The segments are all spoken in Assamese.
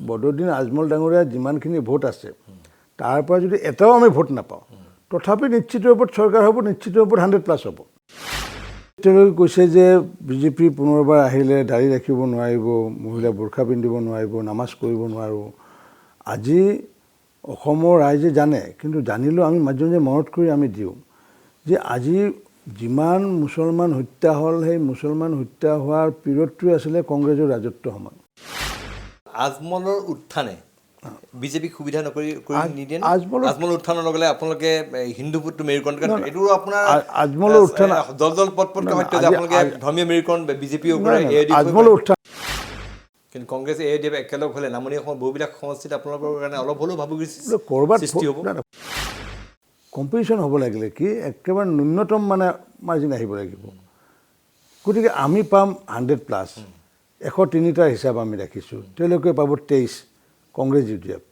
বদৰুদ্দিন আজমল ডাঙৰীয়া যিমানখিনি ভোট আছে তাৰ পৰা যদি এটাও আমি ভোট নাপাওঁ তথাপি নিশ্চিত ৰূপত চৰকাৰ হ'ব, নিশ্চিত ৰূপত 100+ হ'ব। তেওঁলোকে কৈছে যে বিজেপি পুনৰবাৰ আহিলে দাড়ি ৰাখিব নোৱাৰিব, মহিলা বোৰখা পিন্ধিব নোৱাৰিব, নামাজ কৰিব নোৱাৰিব। আজি অসমৰ ৰাইজে জানে, কিন্তু জানিলেও আমি মাজে মাজে মনত কৰি আমি দিওঁ যে আজি যিমান মুছলমান হত্যা হ'ল, সেই মুছলমান হত্যা হোৱাৰ পিৰিয়ডটোৱে আছিলে কংগ্ৰেছৰ ৰাজত্ব সময়। আজমলৰ উত্থানে বিজেপিক সুবিধা নকৰি নিদিয়ে। আজমলৰ উত্থানৰ লগে আপোনালোকে হিন্দু ভোটটো মেৰুকৰণ, এইটো আপোনাৰ আজমলৰ উত্থান দল পটপটকৈ সত্য যে আপোনালোকে ধৰ্মীয় মেৰুকৰণ বিজেপিও কৰে, আজমলৰ উত্থান কিন্তু কংগ্ৰেছে AIDF একেলগ হ'লে নামনি অসমৰ বহুবিলাক সমষ্টিত আপোনালোকৰ কাৰণে অলপ হ'লেও ভাবুকি ক'ৰবাত সৃষ্টি হ'ব। কম্পিটিশ্যন হ'ব লাগিলে কি একেবাৰে ন্যূনতম মানে মাৰ্জিন আহিব লাগিব। গতিকে আমি পাম 100+, 103টা হিচাপ আমি ৰাখিছোঁ, তেওঁলোকে পাব 23, কংগ্ৰেছ UDF।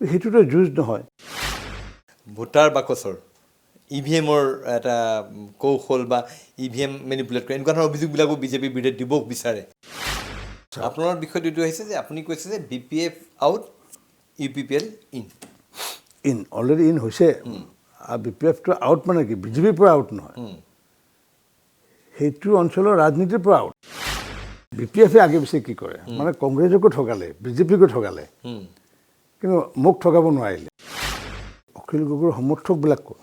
সেইটোতো যুঁজ নহয়। ভোটাৰ বাকচৰ EVMৰ এটা কৌশল বা EVM মেনিপুলেট কৰে, এনেকুৱা ধৰণৰ অভিযোগবিলাকো বিজেপিৰ বিৰুদ্ধে দিব বিচাৰে। আপোনাৰ বিষয়টো এইটো আহিছে যে আপুনি কৈছে যে BPF out, UPPL in already in হৈছে। আৰু BPFটো আউট মানে কি, বিজেপিৰ পৰা আউট নহয়, সেইটো অঞ্চলৰ ৰাজনীতিৰ পৰা আউট। BPFে আগে পিছে কি কৰে, মানে কংগ্ৰেছকো ঠগালে, বিজেপিকো ঠগালে, কিন্তু মোক ঠগাব নোৱাৰিলে। অখিল গগৈৰ সমৰ্থকবিলাক ক'ত?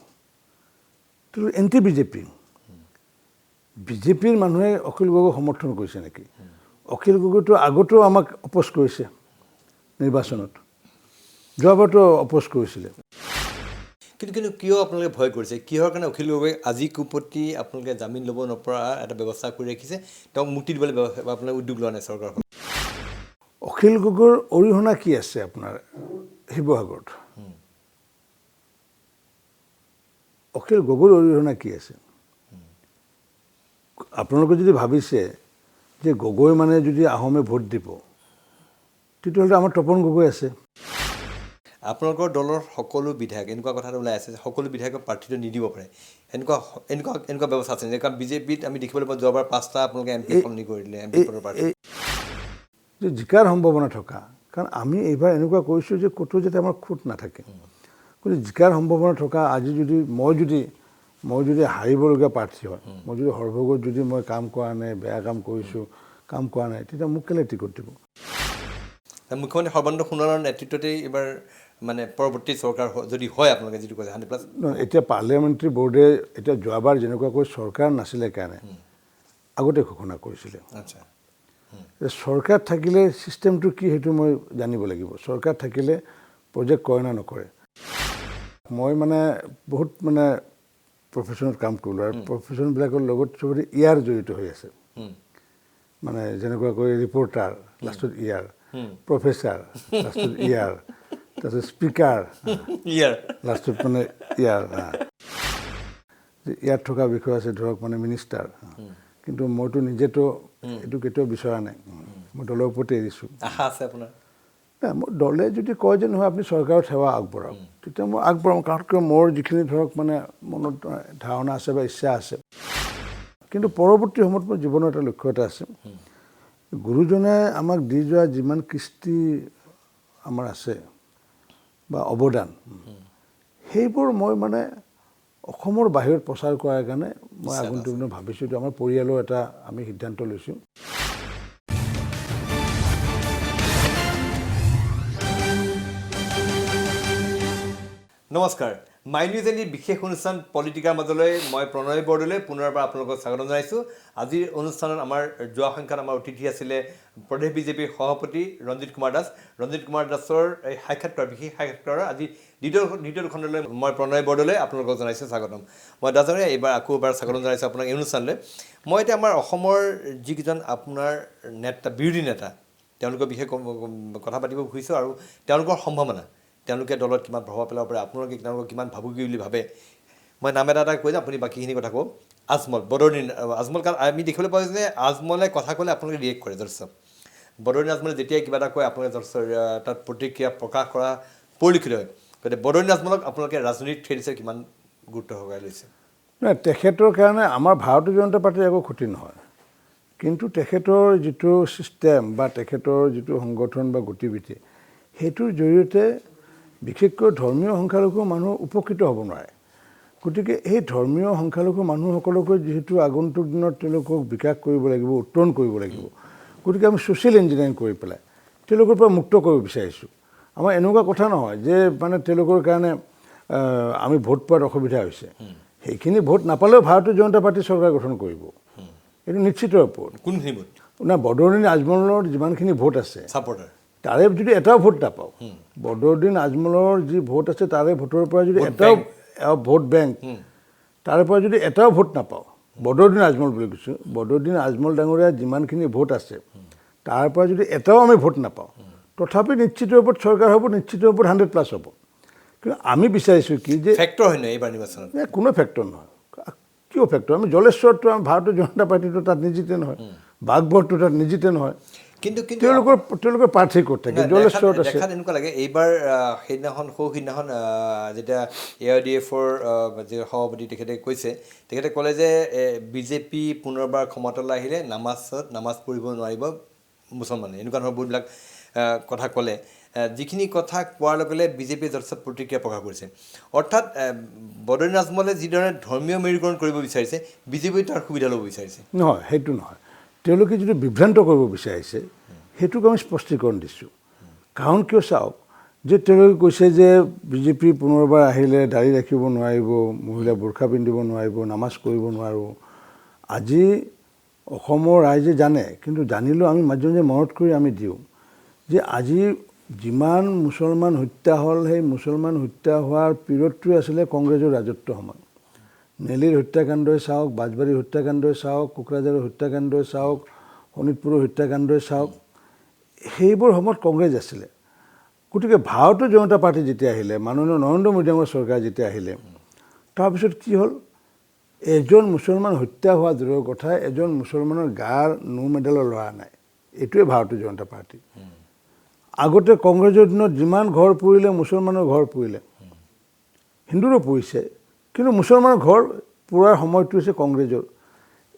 Anti BJP. বিজেপিৰ মানুহে অখিল গগৈক সমৰ্থন কৰিছে নেকি? অখিল গগৈটো আগতেও আমাক অপ'জ কৰিছে নিৰ্বাচনত, যোৱাবাৰতো অপ'জ কৰিছিলে। কিন্তু কিয় আপোনালোকে ভয় কৰিছে? কিহৰ কাৰণে অখিল গগৈ আজি কুপতি আপোনালোকে জামিন ল'ব নপৰা এটা ব্যৱস্থা কৰি ৰাখিছে, তেওঁক মুক্তি দিবলৈ আপোনালোকে উদ্যোগ লোৱা নাই চৰকাৰখন? অখিল গগৈৰ অৰিহণা কি আছে আপোনাৰ শিৱসাগৰত? অখিল গগৈৰ অৰিহণা কি আছে? আপোনালোকে যদি ভাবিছে যে গগৈ মানে যদি আহোমে ভোট দিব, তেতিয়াহ'লে আমাৰ তপন গগৈ আছে। আপোনালোকৰ দলৰ সকলো বিধায়ক এনেকুৱা কথাটো ওলাই আছে যে সকলো বিধায়কক প্ৰাৰ্থীটো নিদিব পাৰে, এনেকুৱা ব্যৱস্থা আছে? কাৰণ বিজেপিত আমি দেখিবলৈ পাওঁ যোৱাবাৰ 5টা আপোনালোকে MP সলনি কৰিলে, MP পদৰ প্ৰাৰ্থী। যে জিকাৰ সম্ভাৱনা থকা, কাৰণ আমি এইবাৰ এনেকুৱা কৰিছোঁ যে ক'তো যাতে আমাৰ খুঁত নাথাকে, কিন্তু জিকাৰ সম্ভাৱনা থকা আজি যদি মই যদি হাৰিবলগীয়া প্ৰাৰ্থী হয়, মই যদি সৰ্বগত যদি মই কাম কৰা নাই, বেয়া কাম কৰিছোঁ, কাম কৰা নাই, তেতিয়া মোক কেলৈ টিকট দিব? মুখ্যমন্ত্ৰী সৰ্বানন্দ সোণোৱালৰ নেতৃত্বতেই এইবাৰ মানে পৰৱৰ্তী চৰকাৰ যদি হয়, আপোনালোকে যিটো কৈছে 100+। এতিয়া পাৰ্লিয়ামেণ্টাৰী বোৰ্ডে এতিয়া যোৱাবাৰ যেনেকুৱাকৈ চৰকাৰ নাছিলে কাৰণে আগতে ঘোষণা কৰিছিলে। আচ্ছা, চৰকাৰ থাকিলে ছিষ্টেমটো কি সেইটো মই জানিব লাগিব। চৰকাৰ থাকিলে প্ৰজেক্ট কৰে না নকৰে। মই মানে বহুত মানে প্ৰফেশ্যনত কাম কৰিলোঁ, আৰু প্ৰফেশ্যনবিলাকৰ লগত চবতে ইয়াৰ জড়িত হৈ আছে। মানে যেনেকুৱাকৈ ৰিপৰ্টাৰ লাষ্টত ইয়াৰ, প্ৰফেচাৰ লাষ্টত ইয়াৰ, তাৰপিছত স্পীকাৰ লাষ্টত মানে ইয়াৰ, ইয়াত থকা বিষয় আছে ধৰক মানে মিনিষ্টাৰ। কিন্তু মইতো নিজেতো এইটো কেতিয়াও বিচৰা নাই, মই দলৰ ওপৰতে এৰিছোঁ। আশা আছে আপোনাৰ? নাই, মোৰ দলে যদি কয় যে নহয় আপুনি চৰকাৰত সেৱা আগবঢ়াওক, তেতিয়া মই আগবঢ়াম, কাৰণ কিয় মোৰ যিখিনি ধৰক মানে মনত ধাৰণা আছে বা ইচ্ছা আছে। কিন্তু পৰৱৰ্তী সময়ত মোৰ জীৱনৰ এটা লক্ষ্য এটা আছে। গুৰুজনে আমাক দি যোৱা যিমান কৃষ্টি আমাৰ আছে বা অৱদান, সেইবোৰ মই মানে অসমৰ বাহিৰত প্ৰচাৰ কৰাৰ কাৰণে মই আগন্তুক দিনত ভাবিছোঁ। এইটো আমাৰ পৰিয়ালৰ এটা আমি সিদ্ধান্ত লৈছোঁ। নমস্কাৰ, মাই নিউজ এণ্ড বিশেষ অনুষ্ঠান পলিটিকাৰ মাজলৈ মই প্ৰণয় বৰদলৈ পুনৰবাৰ আপোনালোকক স্বাগতম জনাইছোঁ। আজিৰ অনুষ্ঠানত আমাৰ যোৱা সংখ্যাত আমাৰ অতিথি আছিলে প্ৰদেশ বিজেপিৰ সভাপতি ৰঞ্জিত কুমাৰ দাস। ৰঞ্জিত কুমাৰ দাসৰ এই বিশেষ সাক্ষাৎকাৰৰ আজি দ্বিতীয় খণ্ডলৈ মই প্ৰণয় বৰদলৈ আপোনালোকক জনাইছোঁ স্বাগতম। মই দাসজনে এইবাৰ আকৌ এবাৰ স্বাগতম জনাইছোঁ আপোনাক এই অনুষ্ঠানলৈ। মই এতিয়া আমাৰ অসমৰ যিকেইজন আপোনাৰ বিৰোধী নেতা, তেওঁলোকৰ বিষয়ে কথা পাতিব খুজিছোঁ, আৰু তেওঁলোকৰ সম্ভাৱনা, তেওঁলোকে দলত কিমান প্ৰভাৱ পেলাব পাৰে, আপোনালোকে তেওঁলোকক কিমান ভাবুকি বুলি ভাবে। মই নাম এটা কৈ যাম, আপুনি বাকীখিনি কথা কওক। আজমল, বদৰুদ্দিন আজমল, কাৰণ আমি দেখিবলৈ পাওঁ যে আজমলে কথা ক'লে আপোনালোকে ৰিয়েক্ট কৰে যথেষ্ট। বদৰুদ্দিন আজমলে যেতিয়াই কিবা এটা কয় আপোনালোকে যথেষ্ট তাত প্ৰতিক্ৰিয়া প্ৰকাশ কৰা পৰিলক্ষিত হয়। গতিকে বদৰুদ্দিন আজমলক আপোনালোকে ৰাজনৈতিক থ্ৰেড হিচাপে কিমান গুৰুত্ব সহকাৰে লৈছে? নাই, তেখেতৰ কাৰণে আমাৰ ভাৰতীয় জনতা পাৰ্টীৰ একো ক্ষতি নহয়, কিন্তু তেখেতৰ যিটো ছিষ্টেম বা তেখেতৰ যিটো সংগঠন বা গতিবিধি, সেইটোৰ জৰিয়তে বিশেষকৈ ধৰ্মীয় সংখ্যালঘু মানুহ উপকৃত হ'ব নোৱাৰে গতিকে এই ধৰ্মীয় সংখ্যালঘু মানুহসকলকো যিহেতু আগন্তুক দিনত তেওঁলোকক বিকাশ কৰিব লাগিব উত্তৰণ কৰিব লাগিব গতিকে আমি ছ'চিয়েল ইঞ্জিনিয়াৰিং কৰি পেলাই তেওঁলোকৰ পৰা মুক্ত কৰিব বিচাৰিছোঁ আমাৰ এনেকুৱা কথা নহয় যে মানে তেওঁলোকৰ কাৰণে আমি ভোট পোৱাত অসুবিধা হৈছে সেইখিনি ভোট নাপালেও ভাৰতীয় জনতা পাৰ্টি চৰকাৰ গঠন কৰিব এইটো নিশ্চিত ওপৰত কোনখিনি ভোট না বদৰুদ্দিন আজমলৰ যিমানখিনি ভোট আছে ছাপৰ্টাৰ তাৰে যদি এটাও ভোট নাপাওঁ বদৰুদ্দিন আজমলৰ যি ভোট আছে তাৰে ভোটৰ পৰা যদি এটাও ভোট বেংক তাৰে পৰা যদি এটাও ভোট নাপাওঁ বদৰুদ্দিন আজমল বুলি কৈছোঁ বদৰুদ্দিন আজমল ডাঙৰীয়া যিমানখিনি ভোট আছে তাৰ পৰা যদি এটাও আমি ভোট নাপাওঁ তথাপি নিশ্চিত ওপৰত চৰকাৰ হ'ব নিশ্চিত ওপৰত 100+ হ'ব কিন্তু আমি বিচাৰিছোঁ কি যে ফেক্টৰ হয় নাই এইবাৰ নিৰ্বাচনত কোনো ফেক্টৰ নহয় কিয় ফেক্টৰ আমি জলেশ্বৰটো আমাৰ ভাৰতীয় জনতা পাৰ্টিটো তাত নিজিতে নহয় বাঘবৰটো তাত নিজিতে নহয় কিন্তু তেওঁলোকৰ প্ৰাৰ্থী ক'ত থাকে জলেশ্বৰত আছে দেখাত এনেকুৱা লাগে এইবাৰ সেইদিনাখন যেতিয়া AIDF-ৰ যি সভাপতি তেখেতে কৈছে তেখেতে ক'লে যে বিজেপি পুনৰবাৰ ক্ষমতালৈ আহিলে নামাজ পঢ়িব নোৱাৰিব মুছলমানে এনেকুৱা ধৰণৰ বহুতবিলাক কথা ক'লে যিখিনি কথা কোৱাৰ লগে লগে বিজেপিয়ে যথেষ্ট প্ৰতিক্ৰিয়া প্ৰকাশ কৰিছে অৰ্থাৎ বদৰুদ্দিন আজমলে যিদৰে ধৰ্মীয় মেৰুকৰণ কৰিব বিচাৰিছে বিজেপিয়ে তাৰ সুবিধা ল'ব বিচাৰিছে নহয় সেইটো নহয় তেওঁলোকে যিটো বিভ্ৰান্ত কৰিব বিচাৰিছে সেইটোক আমি স্পষ্টীকৰণ দিছোঁ কাৰণ কিয় চাওক যে তেওঁলোকে কৈছে যে বিজেপি পুনৰবাৰ আহিলে দাড়ি ৰাখিব নোৱাৰিব মহিলা বোৰখা পিন্ধিব নোৱাৰিব নামাজ কৰিব নোৱাৰিব আজি অসমৰ ৰাইজে জানে কিন্তু জানিলেও আমি মাজে মাজে মনত কৰি আমি দিওঁ যে আজি যিমান মুছলমান হত্যা হ'ল সেই মুছলমান হত্যা হোৱাৰ পিৰিয়ডটোৱে আছিলে কংগ্ৰেছৰ ৰাজত্ব সময় নেলীৰ হত্যাকাণ্ডই চাওক বাজবাৰীৰ হত্যাকাণ্ডই চাওক কোকৰাঝাৰৰ হত্যাকাণ্ডই চাওক শোণিতপুৰৰ হত্যাকাণ্ডই চাওক সেইবোৰ সময়ত কংগ্ৰেছ আছিলে গতিকে ভাৰতীয় জনতা পাৰ্টি যেতিয়া আহিলে মাননীয় নৰেন্দ্ৰ মোদী ডাঙৰ চৰকাৰ যেতিয়া আহিলে তাৰপিছত কি হ'ল এজন মুছলমান হত্যা হোৱা দূৰৰ কথা এজন মুছলমানৰ গাৰ নো মেডেলৰ ল'ৰা নাই এইটোৱে ভাৰতীয় জনতা পাৰ্টি আগতে কংগ্ৰেছৰ দিনত যিমান ঘৰ পুৰিলে মুছলমানৰ ঘৰ পুৰিলে হিন্দুৰো পুৰিছে কিন্তু মুছলমানৰ ঘৰ পুৰাৰ সময়টো হৈছে কংগ্ৰেছৰ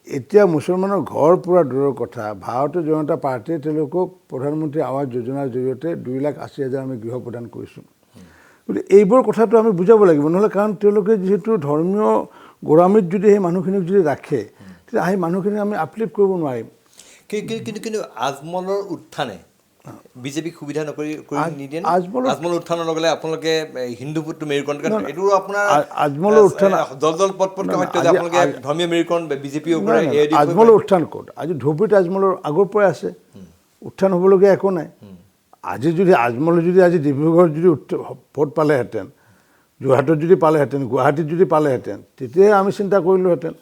এতিয়া মুছলমানৰ ঘৰ পুৰা দূৰৰ কথা ভাৰতীয় জনতা পাৰ্টীয়ে তেওঁলোকক প্ৰধানমন্ত্ৰী আৱাস যোজনাৰ জৰিয়তে 2,80,000 আমি গৃহ প্ৰদান কৰিছোঁ গতিকে এইবোৰ কথাটো আমি বুজাব লাগিব নহ'লে কাৰণ তেওঁলোকে যিহেতু ধৰ্মীয় গোড়ামীত যদি সেই মানুহখিনিক যদি ৰাখে তেতিয়া সেই মানুহখিনিক আমি আপলিফ্ট কৰিব নোৱাৰিম কিন্তু আজমলৰ উত্থানে বিজেপিক সুবিধা নকৰি নিদিয়ে আজমলৰ উত্থানৰ লগে লগে আপোনালোকে হিন্দু ভোটটো মেৰুকৰণ এইটো আপোনাৰ আজমলৰ উত্থান দল পটপটকে সত্য যে আপোনালোকে ধৰ্মীয় মেৰুকৰণ বিজেপিও কৰে আজমলৰ উত্থান ক'ত আজি ধুবুৰীত আজমলৰ আগৰ পৰাই আছে উত্থান হ'বলগীয়া একো নাই আজি যদি আজমলে যদি আজি ডিব্ৰুগড়ত যদি ভোট পালেহেঁতেন যোৰহাটত যদি পালেহেঁতেন গুৱাহাটীত যদি পালেহেঁতেন তেতিয়াহে আমি চিন্তা কৰিলোহেঁতেন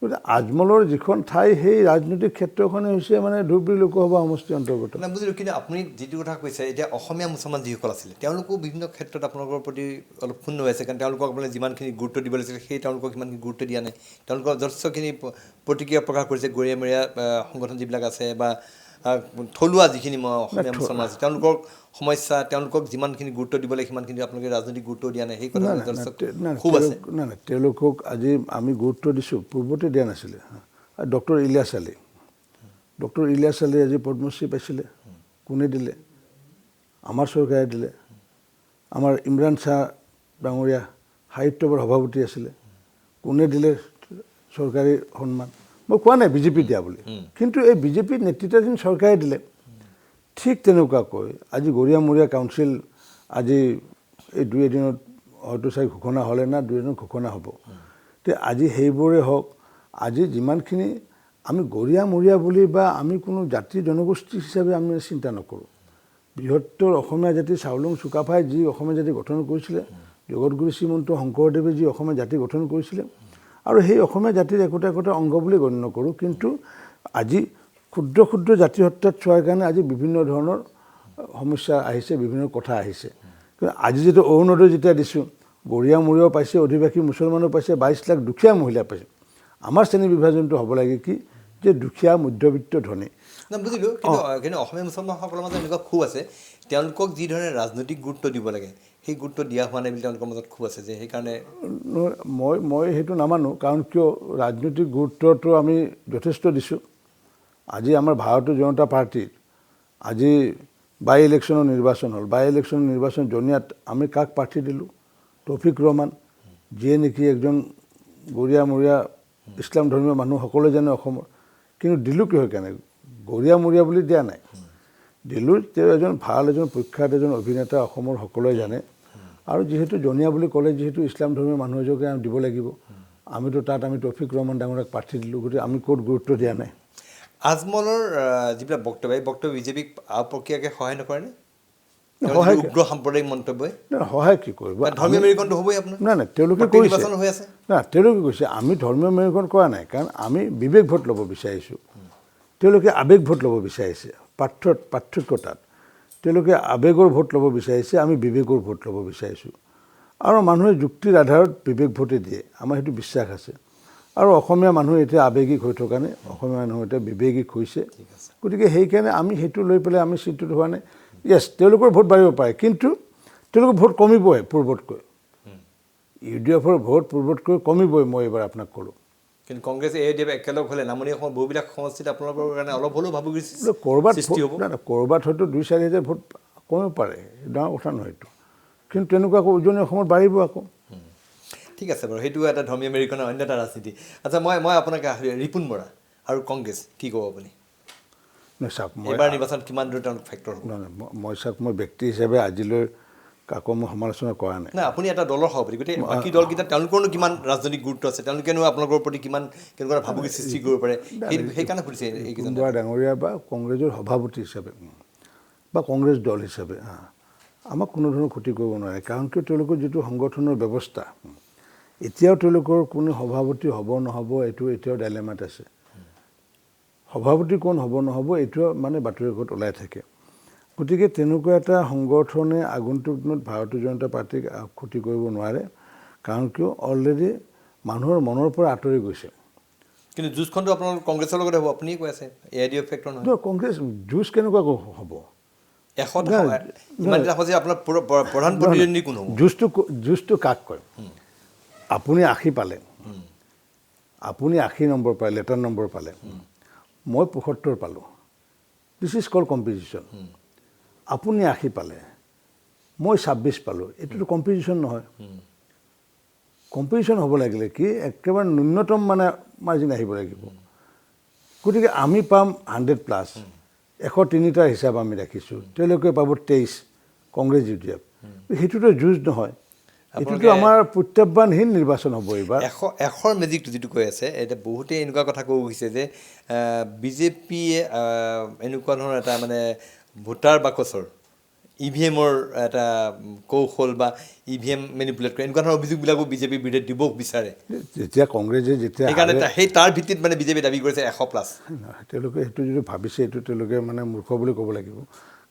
গতিকে আজমলৰ যিখন ঠাই সেই ৰাজনৈতিক ক্ষেত্ৰখনে হৈছে মানে ধুবুৰী লোকসভা সমষ্টিৰ অন্তৰ্গত বুজিলোঁ কিন্তু আপুনি যিটো কথা কৈছে এতিয়া অসমীয়া মুছলমান যিসকল আছিলে তেওঁলোকো বিভিন্ন ক্ষেত্ৰত আপোনালোকৰ প্ৰতি অলপ ক্ষুণ্ণ হৈ আছে কাৰণ তেওঁলোকক আপোনালোকে যিমানখিনি গুৰুত্ব দিব লাগিছিল সেই তেওঁলোকক সিমানখিনি গুৰুত্ব দিয়া নাই তেওঁলোকৰ যথেষ্টখিনি প্ৰতিক্ৰিয়া প্ৰকাশ কৰিছে গৰিয়ামৰীয়া সংগঠন যিবিলাক আছে বা থলুৱা যিখিনি অসমীয়া মুছলমান আছে তেওঁলোকৰ সমস্যা তেওঁলোকক যিমানখিনি গুৰুত্ব দিব লাগে সিমানখিনি আপোনালোকে ৰাজনৈতিক গুৰুত্ব দিয়া নাই সেই কথা খুব আছে নাই তেওঁলোকক আজি আমি গুৰুত্ব দিছোঁ পূৰ্বতে দিয়া নাছিলে ডক্টৰ ইলিয়াছ আলী আজি পদ্মশ্ৰী পাইছিলে কোনে দিলে আমাৰ চৰকাৰে দিলে আমাৰ ইমৰান শ্বাহ ডাঙৰীয়া সাহিত্যবৰ সভাপতি আছিলে কোনে দিলে চৰকাৰী সন্মান মই কোৱা নাই বিজেপি দিয়া বুলি কিন্তু এই বিজেপিৰ নেতৃত্বাধীন চৰকাৰে দিলে ঠিক তেনেকুৱাকৈ আজি গৰিয়ামৰীয়া কাউন্সিল আজি এই 2 এদিনত হয়তো চাই ঘোষণা হ'লে না 2 এদিনত ঘোষণা হ'ব তে আজি সেইবোৰে হওক আজি যিমানখিনি আমি গৰিয়ামৰীয়া বুলি বা আমি কোনো জাতি জনগোষ্ঠী হিচাপে আমি চিন্তা নকৰোঁ বৃহত্তৰ অসমীয়া জাতি চাউলুং চুকাফাই যি অসমীয়া জাতি গঠন কৰিছিলে জগতগুৰু শ্ৰীমন্ত শংকৰদেৱে যি অসমীয়া জাতি গঠন কৰিছিলে আৰু সেই অসমীয়া জাতিৰ একোটা অংগ বুলি গণ্য কৰোঁ কিন্তু আজি ক্ষুদ্ৰ ক্ষুদ্ৰ জাতি হত্যাত চোৱাৰ কাৰণে আজি বিভিন্ন ধৰণৰ সমস্যা আহিছে বিভিন্ন কথা আহিছে কিন্তু আজি যিটো অৰুণোদয় যেতিয়া দিছোঁ গৰিয়ামৰীয়াও পাইছে অধিবাসী মুছলমানো পাইছে 22 লাখ দুখীয়া মহিলা পাইছে আমাৰ শ্ৰেণী বিভাজনটো হ'ব লাগে কি যে দুখীয়া মধ্যবিত্ত ধনী বুজিলোঁ কিন্তু অসমীয়া মুছলমানসকলৰ মাজত এনেকুৱা খুব আছে তেওঁলোকক যি ধৰণে ৰাজনৈতিক গুৰুত্ব দিব লাগে সেই গুৰুত্ব দিয়া হোৱা নাই বুলি তেওঁলোকৰ মাজত খুব আছে যে সেইকাৰণে মই সেইটো নামানো কাৰণ কিয় ৰাজনৈতিক গুৰুত্বটো আমি যথেষ্ট দিছোঁ আজি আমাৰ ভাৰতীয় জনতা পাৰ্টিৰ আজি বাই ইলেকশ্যনৰ নিৰ্বাচন হ'ল বাই ইলেকশ্যনৰ নিৰ্বাচন জনিয়াত আমি কাক প্ৰাৰ্থী দিলোঁ তৌফিক ৰহমান যিয়ে নেকি একজন গৰিয়ামৰীয়া ইছলাম ধৰ্মীয় মানুহ সকলোৱে জানে অসমৰ কিন্তু দিলোঁ কিহৰ কাৰণে গৰিয়ামৰীয়া বুলি দিয়া নাই দিলোঁ তেওঁ এজন ভাল এজন প্ৰখ্যাত এজন অভিনেতা অসমৰ সকলোৱে জানে আৰু যিহেতু জনিয়া বুলি ক'লে যিহেতু ইছলাম ধৰ্মীয় মানুহ এজনকে দিব লাগিব আমিতো তাত আমি তৌফিক ৰহমান ডাঙৰীয়াক প্ৰাৰ্থী দিলোঁ গতিকে আমি ক'ত গুৰুত্ব দিয়া নাই আজমলৰ যিবিলাক বক্তব্য এই বক্তব্য বিজেপিক প্ৰক্ৰিয়াকে সহায় নকৰেনে সহায় উগ্ৰ সাম্প্ৰদায়িক মন্তব্যই সহায় কি কৰিব ধৰ্মীয় মেৰুকৰণটো হ'বই আপোনাৰ নাই নাই তেওঁলোকে প্ৰত্যেক কৈছে নিৰ্বাচন হৈ আছে না তেওঁলোকে কৈছে আমি ধৰ্মীয় মেৰুকৰণ কৰা নাই কাৰণ আমি বিবেক ভোট ল'ব বিচাৰিছোঁ তেওঁলোকে আৱেগ ভোট ল'ব বিচাৰিছে পাৰ্থক্য তাত তেওঁলোকে আৱেগৰ ভোট ল'ব বিচাৰিছে আমি বিবেকৰ ভোট ল'ব বিচাৰিছোঁ আৰু মানুহে যুক্তিৰ আধাৰত বিবেক ভোটে দিয়ে আমাৰ সেইটো বিশ্বাস আছে আৰু অসমীয়া মানুহ এতিয়া আৱেগিক হৈ থকা নাই অসমীয়া মানুহ এতিয়া বিবেকিক হৈছে গতিকে সেইকাৰণে আমি সেইটো লৈ পেলাই আমি চিন্তিত হোৱা নাই য়েছ তেওঁলোকৰ ভোট বাঢ়িব পাৰে কিন্তু তেওঁলোকৰ ভোট কমিবই পূৰ্বতকৈ UDFৰ ভোট পূৰ্বতকৈ কমিবই মই এইবাৰ আপোনাক ক'লোঁ কিন্তু কংগ্ৰেছ AIDF একেলগ হ'লে নামনি অসমৰ বহুবিলাক সমষ্টিত আপোনালোকৰ কাৰণে অলপ হ'লেও ভাবুকি ক'ৰবাত সৃষ্টি হ'ব ক'ৰবাত হয়তো 2-4 হাজাৰ ভোট কমিব পাৰে ডাঙৰ কথা নহয় এইটো কিন্তু তেনেকুৱা আকৌ উজনি অসমত বাঢ়িব আকৌ ঠিক আছে বাৰু সেইটো এটা ধৰ্মীয় মেৰুকৰণৰ অন্য এটা ৰাজনীতি আচ্ছা মই আপোনাক ৰিপুণ বৰা আৰু কংগ্ৰেছ কি ক'ব আপুনি চাওক এইবাৰ নিৰ্বাচন কিমান দূৰ তেওঁলোক ফেক্টৰ হ'ব মই চাওক মই ব্যক্তি হিচাপে আজিলৈ কাকো মই সমালোচনা কৰা নাই নাই আপুনি এটা দলৰ সভাপতি গতিকে বাকী দলকেইটা তেওঁলোকৰনো কিমান ৰাজনৈতিক গুৰুত্ব আছে তেওঁলোকেনো আপোনালোকৰ প্ৰতি কিমান কেনেকুৱা ভাবুকি সৃষ্টি কৰিব পাৰে সেইকাৰণে সুধিছে এইকেইজন বৰা ডাঙৰীয়া বা কংগ্ৰেছৰ সভাপতি হিচাপে বা কংগ্ৰেছ দল হিচাপে আমাক কোনো ধৰণৰ ক্ষতি কৰিব নোৱাৰে কাৰণ কিয় তেওঁলোকৰ যিটো সংগঠনৰ ব্যৱস্থা এতিয়াও তেওঁলোকৰ কোনো সভাপতি হ'ব নহ'ব এইটো এতিয়াও ডাইলেমাত আছে সভাপতি কোন হ'ব নহ'ব এইটো মানে বাতৰিকাকত ওলাই থাকে গতিকে তেনেকুৱা এটা সংগঠনে আগন্তুক দিনত ভাৰতীয় জনতা পাৰ্টীক ক্ষতি কৰিব নোৱাৰে কাৰণ কিয় অলৰেডি মানুহৰ মনৰ পৰা আঁতৰি গৈছে কিন্তু যুঁজখনটো আপোনালোকৰ কংগ্ৰেছৰ লগতে হ'ব আপুনিয়ে কৈ আছে AIDF ফেক্টৰ নহয় কংগ্ৰেছ যুঁজ কেনেকুৱা হ'ব আপোনাৰ প্ৰধান প্ৰতিদ্বন্দ্বী কোন হ'ব যুঁজটো কাক কয় আপুনি 80 পালে আপুনি 80 নম্বৰ পালে লেটাৰ নম্বৰ পালে মই 75 পালোঁ দিছ ইজ কল কম্পিটিশ্যন আপুনি 80 পালে মই 26 পালোঁ এইটোতো কম্পিটিশ্যন নহয় কম্পিটিশ্যন হ'ব লাগিলে কি একেবাৰে ন্যূনতম মানে মাৰ্জিন আহিব লাগিব গতিকে আমি পাম 100+, 103টা হিচাপ আমি ৰাখিছোঁ তেওঁলোকে পাব 23 কংগ্ৰেছ UDF সেইটোতো যুঁজ নহয় এইটোতো আমাৰ প্ৰত্যাহ্বানহীন নিৰ্বাচন হ'ব এইবাৰ এশৰ মেজিকটো যিটো কৈ আছে এতিয়া বহুতেই এনেকুৱা কথা কৈ গৈছে যে বিজেপিয়ে এনেকুৱা ধৰণৰ এটা মানে ভোটাৰ বাকচৰ EVMৰ এটা কৌশল বা EVM মেনিপুলেট কৰে এনেকুৱা ধৰণৰ অভিযোগবিলাকো বিজেপিৰ বিৰুদ্ধে দিব বিচাৰে যেতিয়া কংগ্ৰেছে সেইকাৰণে সেই তাৰ ভিত্তিত মানে বিজেপি দাবী কৰিছে 100+। তেওঁলোকে সেইটো যিটো ভাবিছে এইটো তেওঁলোকে মানে মূৰ্খ বুলি ক'ব লাগিব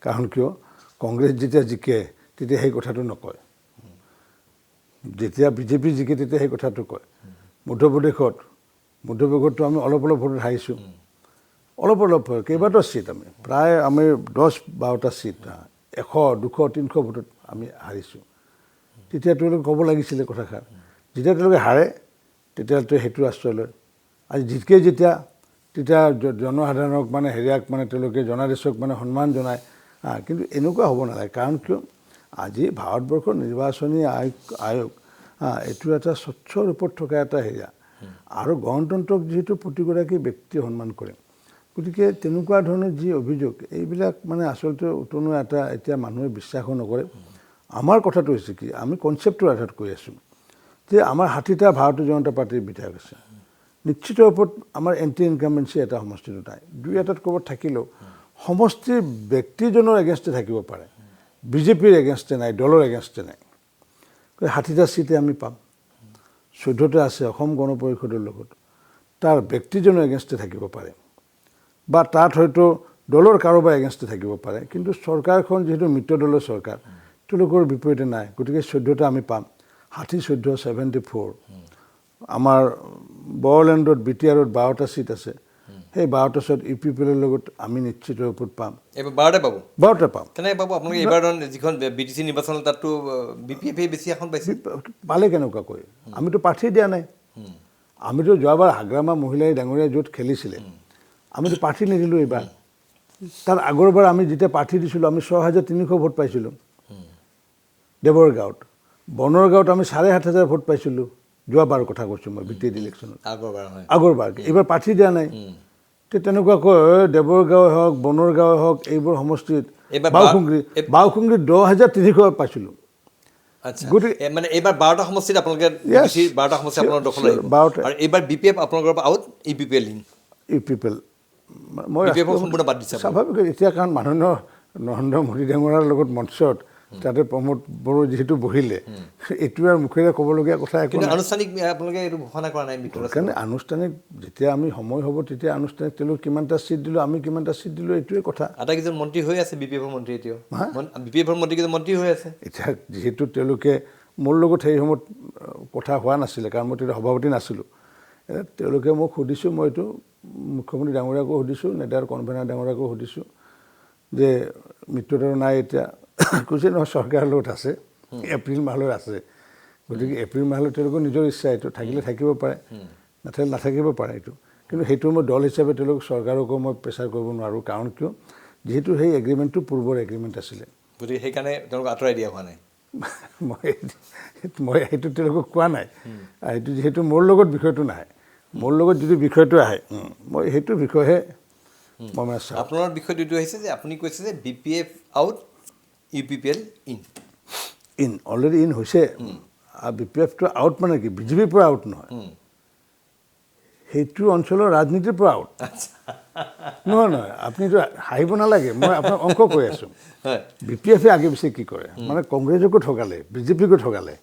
কাৰণ কিয় কংগ্ৰেছ যেতিয়া জিকে তেতিয়া সেই কথাটো নকয় যেতিয়া বিজেপি জিকে তেতিয়া সেই কথাটো কয় মধ্যপ্ৰদেশতো আমি অলপ ভোটত হাৰিছোঁ অলপ কেইবাটাও ছিট আমি প্ৰায় আমি 10-12টা ছিট 100, 200, 300 ভোটত আমি হাৰিছোঁ তেতিয়া তেওঁলোকে ক'ব লাগিছিলে কথাষাৰ যেতিয়া তেওঁলোকে হাৰে তেতিয়াতো সেইটো আশ্ৰয় লয় আজি জিকে তেতিয়া জনসাধাৰণক মানে হেৰিয়াক মানে তেওঁলোকে জনাদেশক মানে সন্মান জনায় কিন্তু এনেকুৱা হ'ব নালাগে কাৰণ কিয় আজি ভাৰতবৰ্ষৰ নিৰ্বাচনী আয়োগ এইটো এটা স্বচ্ছ ৰূপত থকা এটা হেৰিয়া আৰু গণতন্ত্ৰক যিহেতু প্ৰতিগৰাকী ব্যক্তি সন্মান কৰে গতিকে তেনেকুৱা ধৰণৰ যি অভিযোগ এইবিলাক মানে আচলতে উতনোৱা এটা এতিয়া মানুহে বিশ্বাসো নকৰে আমাৰ কথাটো হৈছে কি আমি কনচেপ্টৰ আধাৰত কৈ আছোঁ যে আমাৰ 60টা ভাৰতীয় জনতা পাৰ্টীৰ বিধায়ক আছে নিশ্চিত ৰূপত আমাৰ এণ্টি ইনকামেঞ্চি এটা সমষ্টিটো নাই 2-এটাত ক'ৰবাত থাকিলেও সমষ্টিৰ ব্যক্তিজনৰ এগেইনষ্টে থাকিব পাৰে বিজেপিৰ এগেইনষ্টে নাই দলৰ এগেইনষ্টে নাই 60টা ছিটে আমি পাম 14টা আছে অসম গণ পৰিষদৰ লগত তাৰ ব্যক্তিজনৰ এগেইনষ্টে থাকিব পাৰে বা তাত হয়তো দলৰ কাৰোবাৰ এগেইনষ্টে থাকিব পাৰে কিন্তু চৰকাৰখন যিহেতু মিত্ৰ দলৰ চৰকাৰ তেওঁলোকৰ বিপৰীতে নাই গতিকে 14টা আমি পাম 60-14 74 আমাৰ বড়োলেণ্ডত BTRত 12টা ছিট আছে সেই 12টা ছিট UPPৰ লগত আমি নিশ্চিত ৰূপত পাম এইবাৰ 12টা পাব 12টা পাম কেনেকৈ পাব আপোনালোকে এইবাৰ যিখন BTC নিৰ্বাচন তাততো BPF বেছি এখন পাইছে পালে কেনেকুৱাকৈ আমিতো প্ৰাৰ্থী দিয়া নাই আমিতো যোৱাবাৰ হাগ্ৰামা মহিলাই ডাঙৰীয়া য'ত খেলিছিলে আমিতো প্ৰাৰ্থী নিদিলোঁ এইবাৰ তাৰ আগৰবাৰ আমি যেতিয়া প্ৰাৰ্থী দিছিলোঁ আমি 6,300 ভোট পাইছিলোঁ দেৱৰগাঁৱত। বনৰগাঁৱত আমি 7,500 ভোট পাইছিলোঁ যোৱাবাৰ কথা কৈছোঁ মই BTAD ইলেকশ্যনত আগৰবাৰ। এইবাৰ প্ৰাৰ্থী দিয়া নাই। তেনেকুৱাকৈ দেৱৰগাঁৱে হওক বনৰগাঁৱে হওক এইবোৰ সমষ্টিত বাওখুংগিত 10,300 পাইছিলোঁ। গতিকে মানে এইবাৰ 12টা সমষ্টিত আপোনালোকে 12টা সমষ্টি আপোনাৰ দখল আহিব আৰু এইবাৰ BPF আপোনালোকৰ পৰা আউট UPPL ইন UPPL মই সম্পূৰ্ণ বাদ দিছে স্বাভাৱিক এতিয়া কাৰণ মাননীয় নৰেন্দ্ৰ মোদী ডাঙৰীয়াৰ লগত মঞ্চত তাতে প্ৰমোদ বড়ো যিহেতু বহিলে এইটো আৰু মুখেৰে ক'বলগীয়া কথা একো কিন্তু আনুষ্ঠানিক আপোনালোকে এইটো ঘোষণা কৰা নাই কাৰণে আনুষ্ঠানিক যেতিয়া আমি সময় হ'ব তেতিয়া আনুষ্ঠানিক তেওঁলোক কিমানটা ছিট দিলোঁ আমি কিমানটা ছিট দিলোঁ এইটোৱে কথা। আটাইকেইজন মন্ত্ৰী হৈ আছে BPFৰ মন্ত্ৰী এতিয়াও BPFৰ মন্ত্ৰীকেইজন মন্ত্ৰী হৈ আছে। এতিয়া যিহেতু তেওঁলোকে মোৰ লগত সেই সময়ত কথা হোৱা নাছিলে কাৰণ মই তেতিয়া সভাপতি নাছিলোঁ। তেওঁলোকে মোক সুধিছোঁ মই এইটো মুখ্যমন্ত্ৰী ডাঙৰীয়াকো সুধিছোঁ নেডাৰ কনভেনাৰ ডাঙৰীয়াকো সুধিছোঁ যে মৃত্যুত নাই এতিয়া কৈছে নহয় চৰকাৰৰ লগত আছে এপ্ৰিল মাহলৈ আছে। গতিকে এপ্ৰিল মাহলৈ তেওঁলোকৰ নিজৰ ইচ্ছা এইটো থাকিলে থাকিব পাৰে নাথাকিলে নাথাকিব পাৰে এইটো। কিন্তু সেইটো মই দল হিচাপে তেওঁলোক চৰকাৰকো মই প্ৰেছাৰ কৰিব নোৱাৰোঁ কাৰণ কিয় যিহেতু সেই এগ্ৰিমেণ্টটো পূৰ্বৰ এগ্ৰিমেণ্ট আছিলে। গতিকে সেইকাৰণে তেওঁলোক আঁতৰাই দিয়া হোৱা নাই। মই সেইটো তেওঁলোকক কোৱা নাই। সেইটো যিহেতু মোৰ লগত বিষয়টো নাহে মোৰ লগত যদি বিষয়টো আহে মই সেইটো বিষয়েহে মই মানে চাওঁ। আপোনাৰ বিষয়টো এইটো আহিছে যে আপুনি কৈছে যে BPF out UPPL in already in হৈছে। আৰু BPFটো আউট মানে কি BJPৰ পৰা আউট নহয় সেইটো অঞ্চলৰ ৰাজনীতিৰ পৰা আউট নহয় আপুনিতো হাঁহিব নালাগে মই আপোনাক অংক কৈ আছোঁ। BPFে আগে পিছে কি কৰে মানে কংগ্ৰেছকো ঠগালে BJPকো ঠগালে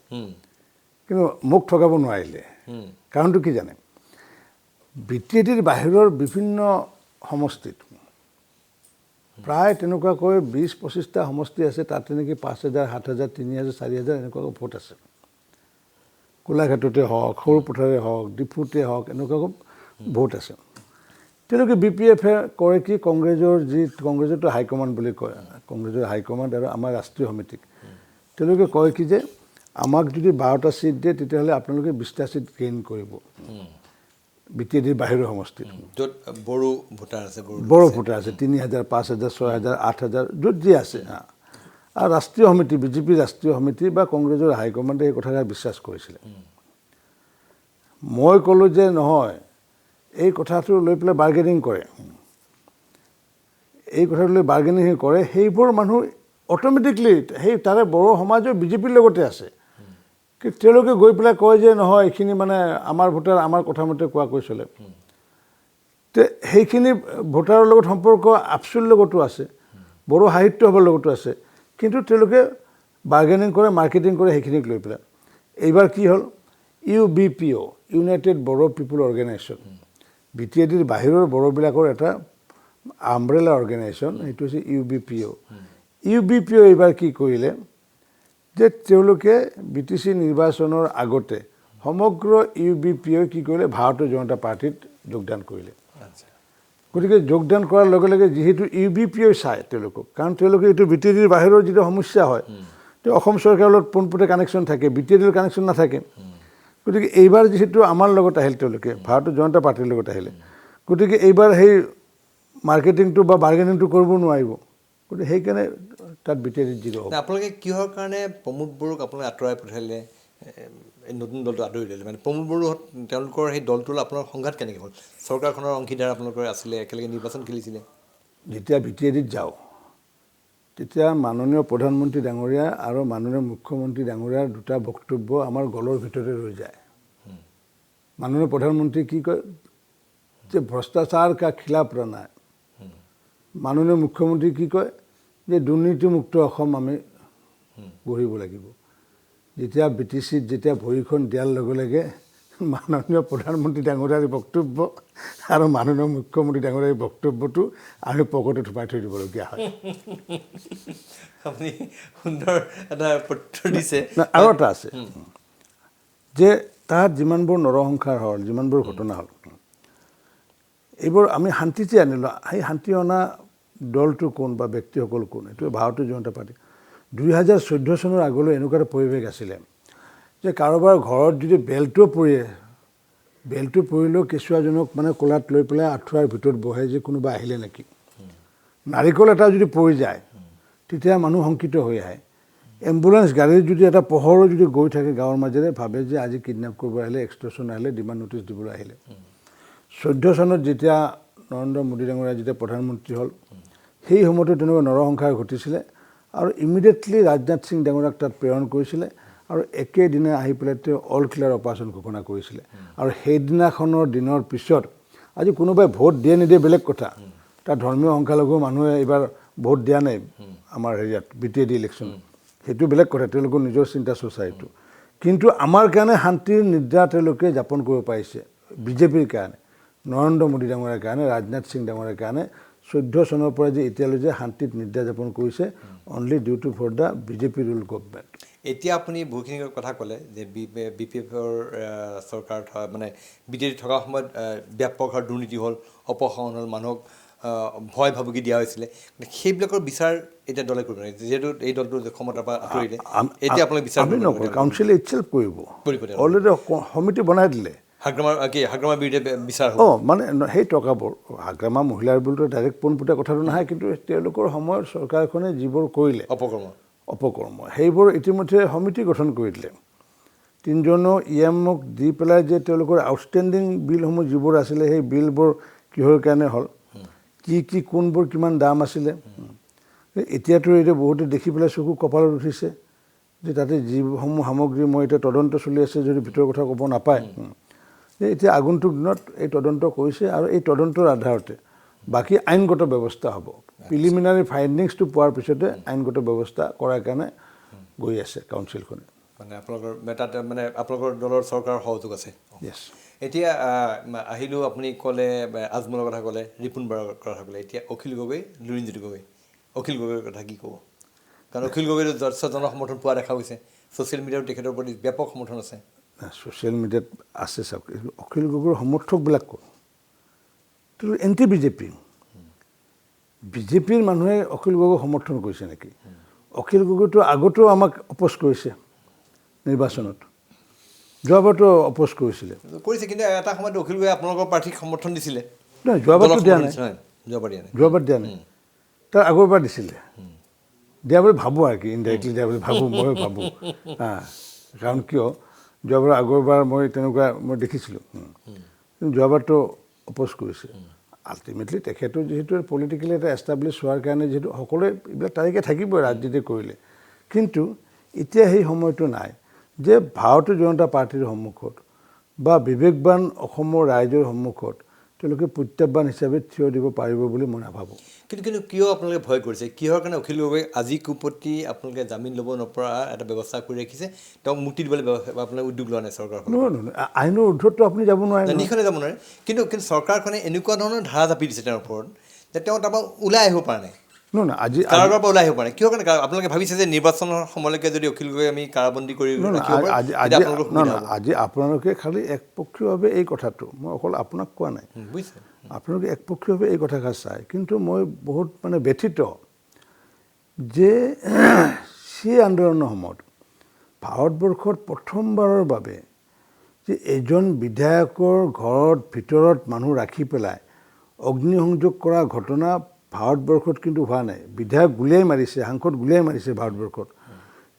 কিন্তু মোক ঠগাব নোৱাৰিলে। কাৰণটো কি জানে BTADৰ বাহিৰৰ বিভিন্ন সমষ্টিত প্ৰায় তেনেকুৱাকৈ 20-25টা সমষ্টি আছে তাত তেনেকৈ 5,000 7,000 3,000 4,000 এনেকুৱাকৈ ভোট আছে। গোলাঘাটতে হওক সৰুপথাৰে হওক ডিফুতে হওক এনেকুৱাকৈ ভোট আছে। তেওঁলোকে BPFে কৰে কি কংগ্ৰেছৰতো হাইকমাণ্ড বুলি কয় কংগ্ৰেছৰ হাইকমাণ্ড আৰু আমাৰ ৰাষ্ট্ৰীয় সমিতিক তেওঁলোকে কয় কি যে আমাক যদি 12টা ছিট দিয়ে তেতিয়াহ'লে আপোনালোকে 20টা ছিট গেইন কৰিব BTADৰ বাহিৰৰ সমষ্টিত য'ত বড়ো ভোটাৰ আছে 3,000 5,000 6,000 8,000 য'ত যি আছে আৰু ৰাষ্ট্ৰীয় সমিতি BJP ৰাষ্ট্ৰীয় সমিতি বা কংগ্ৰেছৰ হাইকমাণ্ডে এই কথাষাৰ বিশ্বাস কৰিছিলে। মই ক'লোঁ যে নহয় এই কথাটো লৈ পেলাই বাৰ্গেনিং কৰে এই কথাটো লৈ বাৰ্গেনিং কৰে সেইবোৰ মানুহ অট'মেটিকলি সেই তাৰে বড়ো সমাজৰ BJPৰ লগতে আছে। কিন্তু তেওঁলোকে গৈ পেলাই কয় যে নহয় এইখিনি মানে আমাৰ ভোটাৰ আমাৰ কথা মতে কোৱাকৈ চলে। তে সেইখিনি ভোটাৰৰ লগত সম্পৰ্ক আপচুৰ লগতো আছে বড়ো সাহিত্য সভাৰ লগতো আছে কিন্তু তেওঁলোকে বাৰ্গেনিং কৰে মাৰ্কেটিং কৰে সেইখিনিক লৈ পেলাই। এইবাৰ কি হ'ল UBPO ইউনাইটেড বড়ো পিপুল অৰ্গেনাইজেশ্যন BTADৰ বাহিৰৰ বড়োবিলাকৰ এটা আমব্ৰেলা অৰ্গেনাইজেশ্যন সেইটো হৈছে UBPO এইবাৰ কি কৰিলে যে তেওঁলোকে BTC নিৰ্বাচনৰ আগতে সমগ্ৰ UBPO কি কৰিলে ভাৰতীয় জনতা পাৰ্টিত যোগদান কৰিলে। গতিকে যোগদান কৰাৰ লগে লগে যিহেতু UBPO চায় তেওঁলোকক কাৰণ তেওঁলোকে এইটো BTADৰ বাহিৰৰ যিটো সমস্যা হয় তেওঁ অসম চৰকাৰৰ লগত পোনপটীয়া কানেকশ্যন থাকে BTADৰ কানেকশ্যন নাথাকে। গতিকে এইবাৰ যিহেতু আমাৰ লগত আহিল তেওঁলোকে ভাৰতীয় জনতা পাৰ্টিৰ লগত আহিলে গতিকে এইবাৰ সেই মাৰ্কেটিংটো বা বাৰ্গেনিংটো কৰিব নোৱাৰিব গতিকে সেইকাৰণে তাত BTAD জিৰ' হ'ব। আপোনালোকে কিহৰ কাৰণে প্ৰমোদ বড়োক আপোনালোকে আঁতৰাই পঠালে এই নতুন দলটো আদৰি দিলে মানে প্ৰমোদ বড়ো তেওঁলোকৰ সেই দলটোৰ আপোনাৰ সংঘাত কেনেকৈ হ'ল চৰকাৰখনৰ অংশীদাৰ আপোনালোকৰ আছিলে একেলগে নিৰ্বাচন খেলিছিলে। যেতিয়া BTADত যাওঁ তেতিয়া মাননীয় প্ৰধানমন্ত্ৰী ডাঙৰীয়া আৰু মাননীয় মুখ্যমন্ত্ৰী ডাঙৰীয়াৰ দুটা বক্তব্য আমাৰ গলৰ ভিতৰতে ৰৈ যায়। মাননীয় প্ৰধানমন্ত্ৰী কি কয় যে ভ্ৰষ্টাচাৰ কা খিলাফ रहना है। মাননীয় মুখ্যমন্ত্ৰী কি কয় যে দুৰ্নীতিমুক্ত অসম আমি গঢ়িব লাগিব। যেতিয়া BTCত যেতিয়া ভৰিখন দিয়াৰ লগে লগে মাননীয় প্ৰধানমন্ত্ৰী ডাঙৰীয়াৰ বক্তব্য আৰু মাননীয় মুখ্যমন্ত্ৰী ডাঙৰীয়াৰ বক্তব্যটো আমি পকেটত সোমাই থৈ দিবলগীয়া হয়। আপুনি সুন্দৰ এটা পত্ৰ দিছে। আৰু এটা আছে যে তাত যিমানবোৰ নৰসংসাৰ হ'ল যিমানবোৰ ঘটনা হ'ল এইবোৰ আমি শান্তিতে আনিলোঁ। সেই শান্তি অনা দলটো কোন বা ব্যক্তিসকল কোন এইটো ভাৰতীয় জনতা পাৰ্টি। 2014 চনৰ আগলৈ এনেকুৱা এটা পৰিৱেশ আছিলে যে কাৰোবাৰ ঘৰত যদি বেলটো পৰিলেও কেঁচুৱাজনক মানে কোলাত লৈ পেলাই আঁঠুৱাৰ ভিতৰত বহে যে কোনোবা আহিলে নেকি নাৰিকল এটা যদি পৰি যায় তেতিয়া মানুহ শংকিত হৈ আহে এম্বুলেন্স গাড়ীত যদি এটা পোহৰো যদি গৈ থাকে গাঁৱৰ মাজেৰে ভাবে যে আজি কিডনেপ কৰিব আহিলে এক্সটৰ্চন আহিলে ডিমাণ্ড নটিচ দিবলৈ আহিলে 14 চনত যেতিয়া নৰেন্দ্ৰ মোদী ডাঙৰীয়া যেতিয়া প্ৰধানমন্ত্ৰী হ'ল সেই সময়তো তেনেকুৱা নৰসংহাৰ ঘটিছিলে আৰু ইমিডিয়েটলি ৰাজনাথ সিং ডাঙৰীয়াক তাত প্ৰেৰণ কৰিছিলে আৰু একেদিনে আহি পেলাই তেওঁ অল ক্লিয়াৰ অপাৰেশ্যন ঘোষণা কৰিছিলে আৰু সেইদিনাখনৰ দিনৰ পিছত আজি কোনোবাই ভোট দিয়ে নিদিয়ে বেলেগ কথা তাৰ ধৰ্মীয় সংখ্যালঘু মানুহে এইবাৰ ভোট দিয়া নাই আমাৰ হেৰিয়াত BTAD ইলেকশ্যন সেইটো বেলেগ কথা তেওঁলোকৰ নিজৰ চিন্তা চচাইটো কিন্তু আমাৰ কাৰণে শান্তিৰ নিদ্ৰা তেওঁলোকে যাপন কৰিব পাৰিছে বিজেপিৰ কাৰণে নৰেন্দ্ৰ মোদী ডাঙৰীয়াৰ কাৰণে ৰাজনাথ সিং ডাঙৰীয়াৰ কাৰণে 14 চনৰ পৰা যে এতিয়ালৈ যে শান্তিত নিদ্ৰা যাপন কৰিছে only due to for the BJP rule government এতিয়া আপুনি বহুখিনি কথা ক'লে যে BPFৰ চৰকাৰ মানে BTAD থকা সময়ত ব্যাপক হাৰত দুৰ্নীতি হ'ল অপসাৰণ হ'ল মানুহক ভয় ভাবুকি দিয়া হৈছিলে সেইবিলাকৰ বিচাৰ এতিয়া দলে কৰিব নোৱাৰে যিহেতু এই দলটো ক্ষমতাৰ পৰা আঁতৰিলে এতিয়া আপোনালোকে বিচাৰ নকৰে কাউন্সিলে ইটছেল্ফ কৰিব অলৰেডি সমিতি বনাই দিলে হাগ্ৰামাৰ বিৰুদ্ধে বিচাৰ মানে সেই টকাবোৰ হাগ্ৰামা মহিলাৰ বিৰুদ্ধে ডাইৰেক্ট পোনপটীয়া কথাটো নাহে কিন্তু তেওঁলোকৰ সময়ত চৰকাৰখনে যিবোৰ কৰিলে অপকৰ্ম সেইবোৰ ইতিমধ্যে সমিতি গঠন কৰি দিলে 3জনো EMক দি পেলাই যে তেওঁলোকৰ আউটষ্টেণ্ডিং বিলসমূহ যিবোৰ আছিলে সেই বিলবোৰ কিহৰ কাৰণে হ'ল কি কোনবোৰ কিমান দাম আছিলে এতিয়াতো এতিয়া বহুতে দেখি পেলাই চকু কপালত উঠিছে যে তাতে যিসমূহ সামগ্ৰী মই এতিয়া তদন্ত চলি আছে যদি ভিতৰৰ কথা ক'ব নাপায় এতিয়া আগন্তুক দিনত এই তদন্ত কৰিছে আৰু এই তদন্তৰ আধাৰতে বাকী আইনগত ব্যৱস্থা হ'ব প্ৰিলিমিনাৰী ফাইণ্ডিংছটো পোৱাৰ পিছতে আইনগত ব্যৱস্থা কৰাৰ কাৰণে গৈ আছে কাউন্সিলখনে মানে আপোনালোকৰ দলৰ চৰকাৰৰ সহযোগ আছে য়েছ এতিয়া আহিলোঁ আপুনি ক'লে আজমলৰ কথা ক'লে ৰিপুণ বৰাৰ কথা ক'লে এতিয়া অখিল গগৈ লুৰিণজ্যোতি গগৈ অখিল গগৈৰ কথা কি ক'ব কাৰণ অখিল গগৈৰ যথেষ্ট জনসমৰ্থন পোৱা দেখা গৈছে ছ'চিয়েল মিডিয়াত তেখেতৰ প্ৰতি ব্যাপক সমৰ্থন আছে ছ'চিয়েল মিডিয়াত আছে চাওক অখিল গগৈৰ সমৰ্থকবিলাক ক'ত তো এণ্টি বিজেপিৰ মানুহে অখিল গগৈক সমৰ্থন কৰিছে নেকি অখিল গগৈতো আগতেও আমাক অপ'জ কৰিছে নিৰ্বাচনত যোৱাবাৰতো অপ'জ কৰিছিলে কিন্তু এটা সময়ত অখিল গগৈ আপোনালোকৰ প্ৰাৰ্থীক সমৰ্থন দিছিলে নহয় যোৱাবাৰতো দিয়া নাই যোৱাবাৰ দিয়া নাই তাৰ আগৰবাৰ দিছিলে দিয়া বুলি ভাবোঁ আৰু কি ইনডাইৰেক্টলি দিয়া বুলি ভাবোঁ ময়ো ভাবোঁ কাৰণ কিয় যোৱাবাৰ আগৰবাৰ মই তেনেকুৱা মই দেখিছিলোঁ কিন্তু যোৱাবাৰতো অপ'জ কৰিছে আল্টিমেটলি তেখেতো যিহেতু পলিটিকেলি এটা এষ্টাব্লিছ হোৱাৰ কাৰণে যিহেতু সকলোৱে এইবিলাক তাৰিখে থাকিবই ৰাজনীতি কৰিলে কিন্তু এতিয়া সেই সময়টো নাই যে ভাৰতীয় জনতা পাৰ্টীৰ সন্মুখত বা বিবেকবান অসমৰ ৰাইজৰ সন্মুখত তেওঁলোকে প্ৰত্যাহ্বান হিচাপে থিয় দিব পাৰিব বুলি মই নাভাবোঁ কিন্তু কিয় আপোনালোকে ভয় কৰিছে কিহৰ কাৰণে অখিল গগৈ আজি কুপতি আপোনালোকে জামিন ল'ব নপৰা এটা ব্যৱস্থা কৰি ৰাখিছে তেওঁক মুক্তি দিবলৈ আপোনালোকে উদ্যোগ লোৱা নাই চৰকাৰখন নহয় আইনৰ ঊৰ্ধতটো আপুনি যাব নোৱাৰে নিখনে যাব নোৱাৰে কিন্তু চৰকাৰখনে এনেকুৱা ধৰণৰ ধাৰা জাপি দিছে তেওঁৰ ওপৰত যে তেওঁ তাৰপৰা ওলাই আহিব পৰা নাই নহয় আজি কাৰাগাৰৰ পৰা ওলাই আহিব পৰা নাই কিহৰ কাৰণে আপোনালোকে ভাবিছে যে নিৰ্বাচনৰ সময়লৈকে যদি অখিল গগৈ আমি কাৰাবন্দী কৰি আজি আপোনালোকে খালি একপক্ষীয়ভাৱে এই কথাটো মই অকল আপোনাক কোৱা নাই বুজিছে আপোনালোকে একপক্ষীয়ভাৱে এই কথাষাৰ চায় কিন্তু মই বহুত মানে ব্যথিত যে সেই আন্দোলনৰ সময়ত ভাৰতবৰ্ষত প্ৰথমবাৰৰ বাবে যে এজন বিধায়কৰ ঘৰত ভিতৰত মানুহ ৰাখি পেলাই অগ্নিসংযোগ কৰা ঘটনা ভাৰতবৰ্ষত কিন্তু হোৱা নাই বিধায়ক গুলিয়াই মাৰিছে সাংসদ গুলিয়াই মাৰিছে ভাৰতবৰ্ষত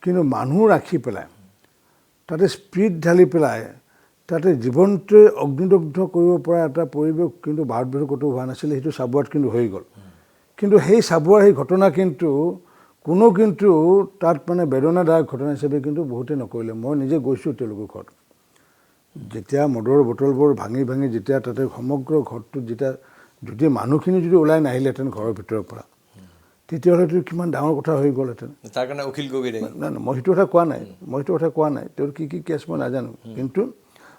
কিন্তু মানুহ ৰাখি পেলাই তাতে স্প্ৰীট ঢালি পেলাই তাতে জীৱনটোৱে অগ্নিদগ্ধ কৰিব পৰা এটা পৰিৱেশ কিন্তু ভাৰতবৰ্ষত ক'তো হোৱা নাছিলে সেইটো চাবুৱাত কিন্তু হৈ গ'ল কিন্তু সেই চাবুৱাৰ সেই ঘটনা কিন্তু কোনো কিন্তু তাত মানে বেদনাদায়ক ঘটনা হিচাপে কিন্তু বহুতে নকৰিলে মই নিজে গৈছোঁ তেওঁলোকৰ ঘৰত যেতিয়া মদৰ বটলবোৰ ভাঙি যেতিয়া তাতে সমগ্ৰ ঘৰটোত যেতিয়া যদি মানুহখিনি যদি ওলাই নাহিলেহেঁতেন ঘৰৰ ভিতৰৰ পৰা তেতিয়াহ'লেতো কিমান ডাঙৰ কথা হৈ গ'লহেঁতেন তাৰ কাৰণে অখিল গগৈ নাই মই সেইটো কথা কোৱা নাই তেওঁৰ কি কেছ মই নাজানো কিন্তু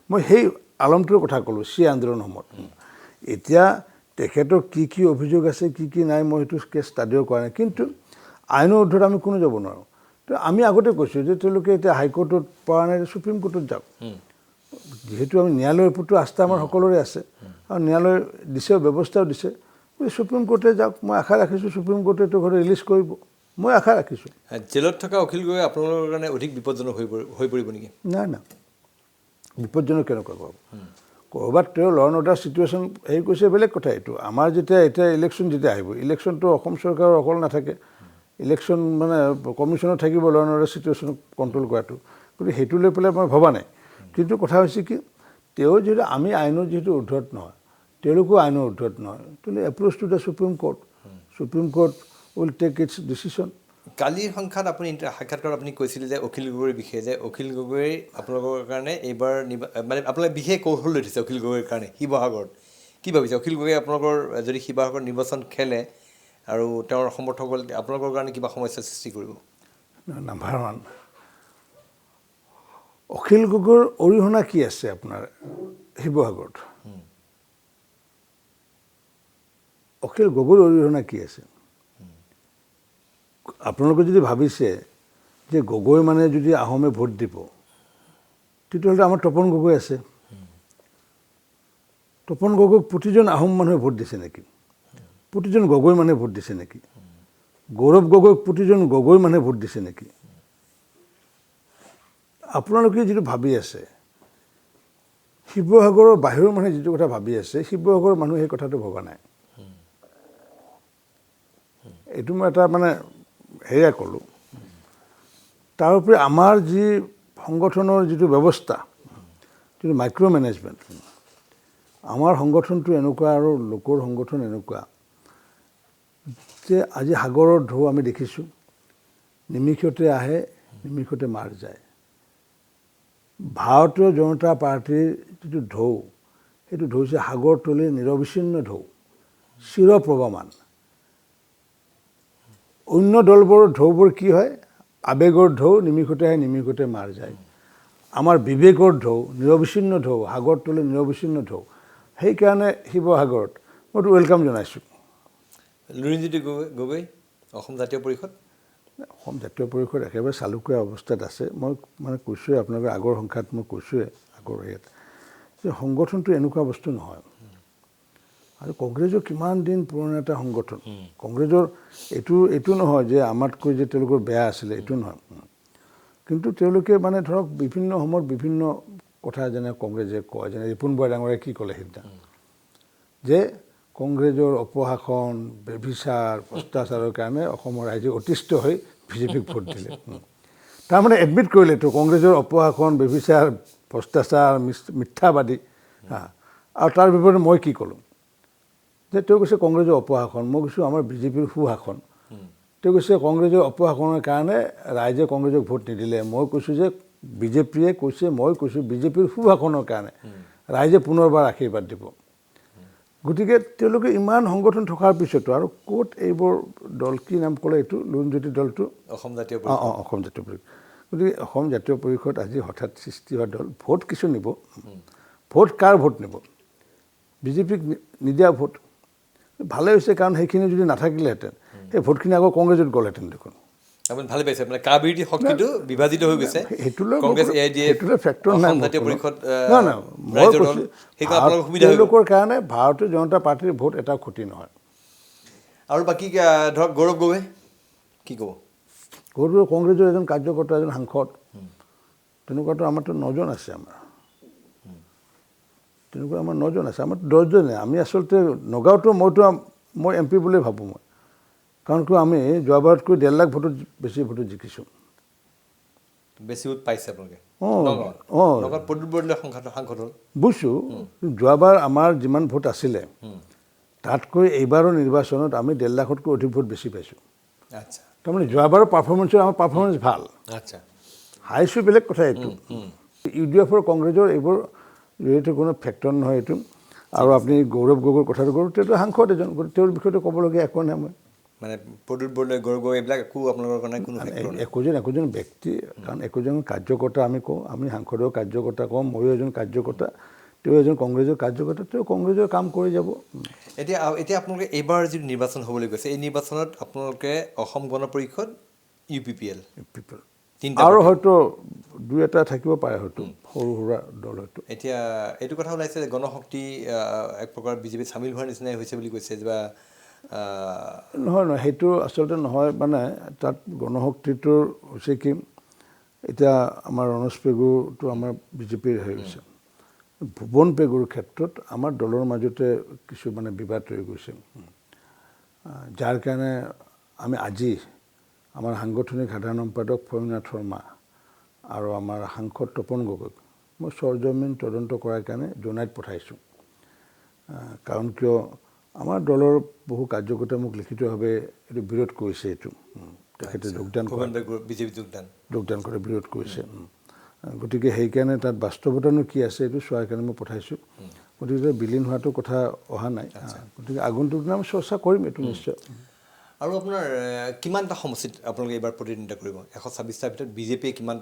মই সেই আলমটোৰ কথা ক'লোঁ সেই আন্দোলনৰ সময়ত এতিয়া তেখেতৰ কি অভিযোগ আছে কি নাই মই সেইটো কেছ ষ্টাডিও কৰা নাই কিন্তু আইনৰ ঊৰ্ধত আমি কোনো যাব নোৱাৰোঁ তো আমি আগতে কৈছোঁ যে তেওঁলোকে এতিয়া হাইকোৰ্টত পৰা নাই সুপ্ৰিম কোৰ্টত যাওক যিহেতু আমি ন্যায়ালয়ৰ ওপৰতো আস্থা আমাৰ সকলোৰে আছে আৰু ন্যায়ালয়ে দিছে ব্যৱস্থাও দিছে সুপ্ৰিম কোৰ্টে যাওক মই আশা ৰাখিছোঁ সুপ্ৰিম কোৰ্টে এইটো ঘৰত ৰিলিজ কৰিব মই আশা ৰাখিছোঁ জেলত থকা অখিল গগৈ আপোনালোকৰ কাৰণে অধিক বিপদজনক হৈ পৰিব নেকি নাই বিপদজনক কেনেকুৱা পাব ক'ৰবাত তেওঁ ল এণ্ড অৰ্ডাৰ চিটুৱেশ্যন হেৰি কৰিছে বেলেগ কথা এইটো আমাৰ যেতিয়া এতিয়া ইলেকশ্যন যেতিয়া আহিব ইলেকশ্যনটো অসম চৰকাৰৰ অকল নাথাকে ইলেকশ্যন মানে কমিশ্যনত থাকিব ল এণ্ড অৰ্ডাৰ চিটুৱেশ্যনক কণ্ট্ৰল কৰাটো গতিকে সেইটো লৈ পেলাই মই ভবা নাই কিন্তু কথা হৈছে কি তেওঁ যিহেতু আমি আইনৰ যিহেতু উৰ্ধত নহয় তেওঁলোকো আইনৰ উৰ্ধত নহয় তেতিয়াহ'লে approach to the supreme court will take its decision কালিৰ সংখ্যাত আপুনি সাক্ষাৎকাৰত আপুনি কৈছিলে যে অখিল গগৈৰ বিষয়ে যে অখিল গগৈ আপোনালোকৰ কাৰণে এইবাৰ মানে আপোনালোকে বিশেষ কৌশল লৈ থৈছে অখিল গগৈৰ কাৰণে শিৱসাগৰত কি ভাবিছে অখিল গগৈ আপোনালোকৰ যদি শিৱসাগৰত নিৰ্বাচন খেলে আৰু তেওঁৰ সমৰ্থকসকল আপোনালোকৰ কাৰণে কিবা সমস্যাৰ সৃষ্টি কৰিব নাম্বাৰ ওৱান অখিল গগৈৰ অৰিহণা কি আছে আপোনাৰ শিৱসাগৰত অখিল গগৈৰ অৰিহণা কি আছে আপোনালোকে যদি ভাবিছে যে গগৈ মানে যদি আহোমে ভোট দিব তেতিয়াহ'লে আমাৰ তপন গগৈ আছে তপন গগৈক প্ৰতিজন আহোম মানুহে ভোট দিছে নেকি প্ৰতিজন গগৈ মানুহে ভোট দিছে নেকি গৌৰৱ গগৈক প্ৰতিজন গগৈ মানুহে ভোট দিছে নেকি আপোনালোকে যিটো ভাবি আছে শিৱসাগৰৰ বাহিৰৰ মানুহে যিটো কথা ভাবি আছে শিৱসাগৰৰ মানুহে সেই কথাটো ভবা নাই এইটো মই এটা মানে হেৰিয়া ক'লোঁ তাৰোপৰি আমাৰ যি সংগঠনৰ যিটো ব্যৱস্থা যিটো মাইক্ৰ' মেনেজমেণ্ট আমাৰ সংগঠনটো এনেকুৱা আৰু লোকৰ সংগঠন এনেকুৱা যে আজি সাগৰৰ ঢৌ আমি দেখিছোঁ নিমিষতে আহে নিমিষতে মাৰ যায় ভাৰতীয় জনতা পাৰ্টীৰ যিটো ঢৌ সেইটো ঢৌ হৈছে সাগৰতলীৰ নিৰবিচ্ছিন্ন ঢৌ চিৰপ্ৰৱমান অন্য দলবোৰৰ ঢৌবোৰ কি হয় আৱেগৰ ঢৌ নিমিষতে আহে নিমিষতে মাৰ যায় আমাৰ বিবেকৰ ঢৌ নিৰবিচ্ছিন্ন ঢৌ সাগৰতলীৰ নিৰবিচ্ছিন্ন ঢৌ সেইকাৰণে শিৱসাগৰত মইতো ৱেলকাম জনাইছোঁ লুৰিণজ্যোতি গগৈ অসম জাতীয় পৰিষদ অসম জাতীয় পৰিষদ একেবাৰে চালুকীয়া অৱস্থাত আছে মই মানে কৈছোঁৱে আপোনালোকে আগৰ সংখ্যাত মই কৈছোঁৱে আগৰ ইয়াত যে সংগঠনটো এনেকুৱা বস্তু নহয় আৰু কংগ্ৰেছৰ কিমান দিন পুৰণা এটা সংগঠন কংগ্ৰেছৰ এইটো নহয় যে আমাতকৈ যে তেওঁলোকৰ বেয়া আছিলে এইটো নহয় কিন্তু তেওঁলোকে মানে ধৰক বিভিন্ন সময়ত বিভিন্ন কথা যেনে কংগ্ৰেছে কয় যেনে ৰিপুণ বৰা ডাঙৰীয়াই কি ক'লে সেইদিনা যে কংগ্ৰেছৰ অপশাসন ব্যভিচাৰ ভ্ৰষ্টাচাৰৰ কাৰণে অসমৰ ৰাইজে অতিষ্ঠ হৈ বিজেপিক ভোট দিলে তাৰমানে এডমিট কৰিলেতো কংগ্ৰেছৰ অপশাসন ব্যভিচাৰ ভ্ৰষ্টাচাৰ মিথ্যাবাদী আৰু তাৰ বিপৰীতে মই কি ক'লোঁ যে তেওঁ কৈছে কংগ্ৰেছৰ অপশাসন মই কৈছোঁ আমাৰ বিজেপিৰ সুশাসন তেওঁ কৈছে কংগ্ৰেছৰ অপশাসনৰ কাৰণে ৰাইজে কংগ্ৰেছক ভোট নিদিলে মই কৈছোঁ যে বিজেপিয়ে কৈছে মই কৈছোঁ বিজেপিৰ সুশাসনৰ কাৰণে ৰাইজে পুনৰবাৰ আশীৰ্বাদ দিব গতিকে তেওঁলোকে ইমান সংগঠন থকাৰ পিছতো আৰু ক'ত এইবোৰ দল কি নাম ক'লে এইটো লুৰিণজ্যোতি দলটো অসম জাতীয় অসম জাতীয় পৰিষদ গতিকে অসম জাতীয় পৰিষদ আজি হঠাৎ সৃষ্টি হোৱা দল ভোট কিছু নিব ভোট কাৰ ভোট নিব বিজেপিক নিদিয়া ভোট ভালে হৈছে কাৰণ সেইখিনি যদি নাথাকিলেহেঁতেন সেই ভোটখিনি আকৌ কংগ্ৰেছত গ'লহেঁতেন দেখোন আপুনি ভালে পাইছে মানে কা বিৰোধী শক্তিটো বিভাজিত হৈ গৈছে কংগ্ৰেছ সেইটোলৈ ফেক্টৰ নাই জাতীয় পৰিষদ মই কৈছোঁ তেওঁলোকৰ কাৰণে ভাৰতীয় জনতা পাৰ্টীৰ ভোট এটা ক্ষতি নহয় আৰু বাকী ধৰক গৌৰৱ গগৈ কি ক'ব গৌৰৱ কংগ্ৰেছৰ এজন কাৰ্যকৰ্তা এজন সাংসদ তেনেকুৱাতো আমাৰতো 9জন আছে আমাৰ তেনেকুৱা আমাৰ 9জন আছে আমাৰ 10জনে আমি আচলতে নগাঁৱতো মই এম পি বুলিয়ে ভাবোঁ মই কাৰণ কিয় আমি যোৱাবাৰতকৈ 1.5 লাখ ভোটত বেছি ভোটত জিকিছোঁ বেছি ভোট পাইছে আপোনালোকে বুজিছোঁ যোৱাবাৰ আমাৰ যিমান ভোট আছিলে তাতকৈ এইবাৰৰ নিৰ্বাচনত আমি 1.5 লাখতকৈ অধিক ভোট বেছি পাইছোঁ আচ্ছা তাৰমানে যোৱাবাৰৰ পাৰফৰ্মেঞ্চৰ আমাৰ পাৰফৰ্মেঞ্চ ভাল আচ্ছা হাইছোঁ বেলেগ কথা এইটো ইউ ডি এফৰ কংগ্ৰেছৰ এইবোৰ এইটো কোনো ফেক্টৰ নহয় এইটো আৰু আপুনি গৌৰৱ গগৈৰ কথাটো গৌৰৱ তেওঁতো সাংসদ এজন তেওঁৰ বিষয়টো ক'বলগীয়া একো নাই মই মানে প্ৰদ্যুৎ বৰদলৈ গৌৰৱ গগৈ এইবিলাক একো আপোনালোকৰ কাৰণে কোনো একোজন ব্যক্তি কাৰণ একোজন কাৰ্যকৰ্তা আমি কওঁ আমি সাংসদৰ কাৰ্যকৰ্তা কওঁ ময়ো এজন কাৰ্যকৰ্তা তেওঁ এজন কংগ্ৰেছৰ কাৰ্যকৰ্তা তেওঁ কংগ্ৰেছৰ কাম কৰি যাব এতিয়া আপোনালোকে এইবাৰ যিটো নিৰ্বাচন হ'বলৈ গৈছে এই নিৰ্বাচনত আপোনালোকে অসম গণ পৰিষদ UPPL আৰু হয়তো 2-এটা থাকিব পাৰে হয়তো সৰু সুৰা দল হয়তো এতিয়া এইটো কথা ওলাইছে যে গণশক্তি এক প্ৰকাৰ বিজেপিত চামিল হোৱাৰ নিচিনাই হৈছে বুলি কৈছে বা নহয় সেইটো আচলতে নহয় মানে তাত গণশক্তিটোৰ হৈছে কি এতিয়া আমাৰ ৰণোজ পেগুটো আমাৰ বিজেপিৰ হৈ গৈছে ভুৱন পেগুৰ ক্ষেত্ৰত আমাৰ দলৰ মাজতে কিছু মানে বিবাদ হৈ গৈছে, যাৰ কাৰণে আমি আজি আমাৰ সাংগঠনিক সাধাৰণ সম্পাদক ফণীনাথ শৰ্মা আৰু আমাৰ সাংসদ তপন গগৈক মই সৰজমিন তদন্ত কৰাৰ কাৰণে জনাইত পঠাইছোঁ। কাৰণ কিয় আমাৰ দলৰ বহু কাৰ্যকৰ্তাই মোক লিখিতভাৱে এইটো বিৰোধ কৰিছে, এইটো তেখেতে যোগদান কৰে বিৰোধ কৰিছে। গতিকে সেইকাৰণে তাত বাস্তৱতানো কি আছে এইটো চোৱাৰ কাৰণে মই পঠাইছোঁ। গতিকে বিলীন হোৱাটো কথা অহা নাই, গতিকে আগন্তুক দিনা আমি চৰ্চা কৰিম এইটো নিশ্চয়। আৰু আপোনাৰ কিমানটা সমষ্টিত আপোনালোকে এইবাৰ প্ৰতিদ্বন্দ্বিতা কৰিব? 126টাৰ ভিতৰত বিজেপিয়ে কিমান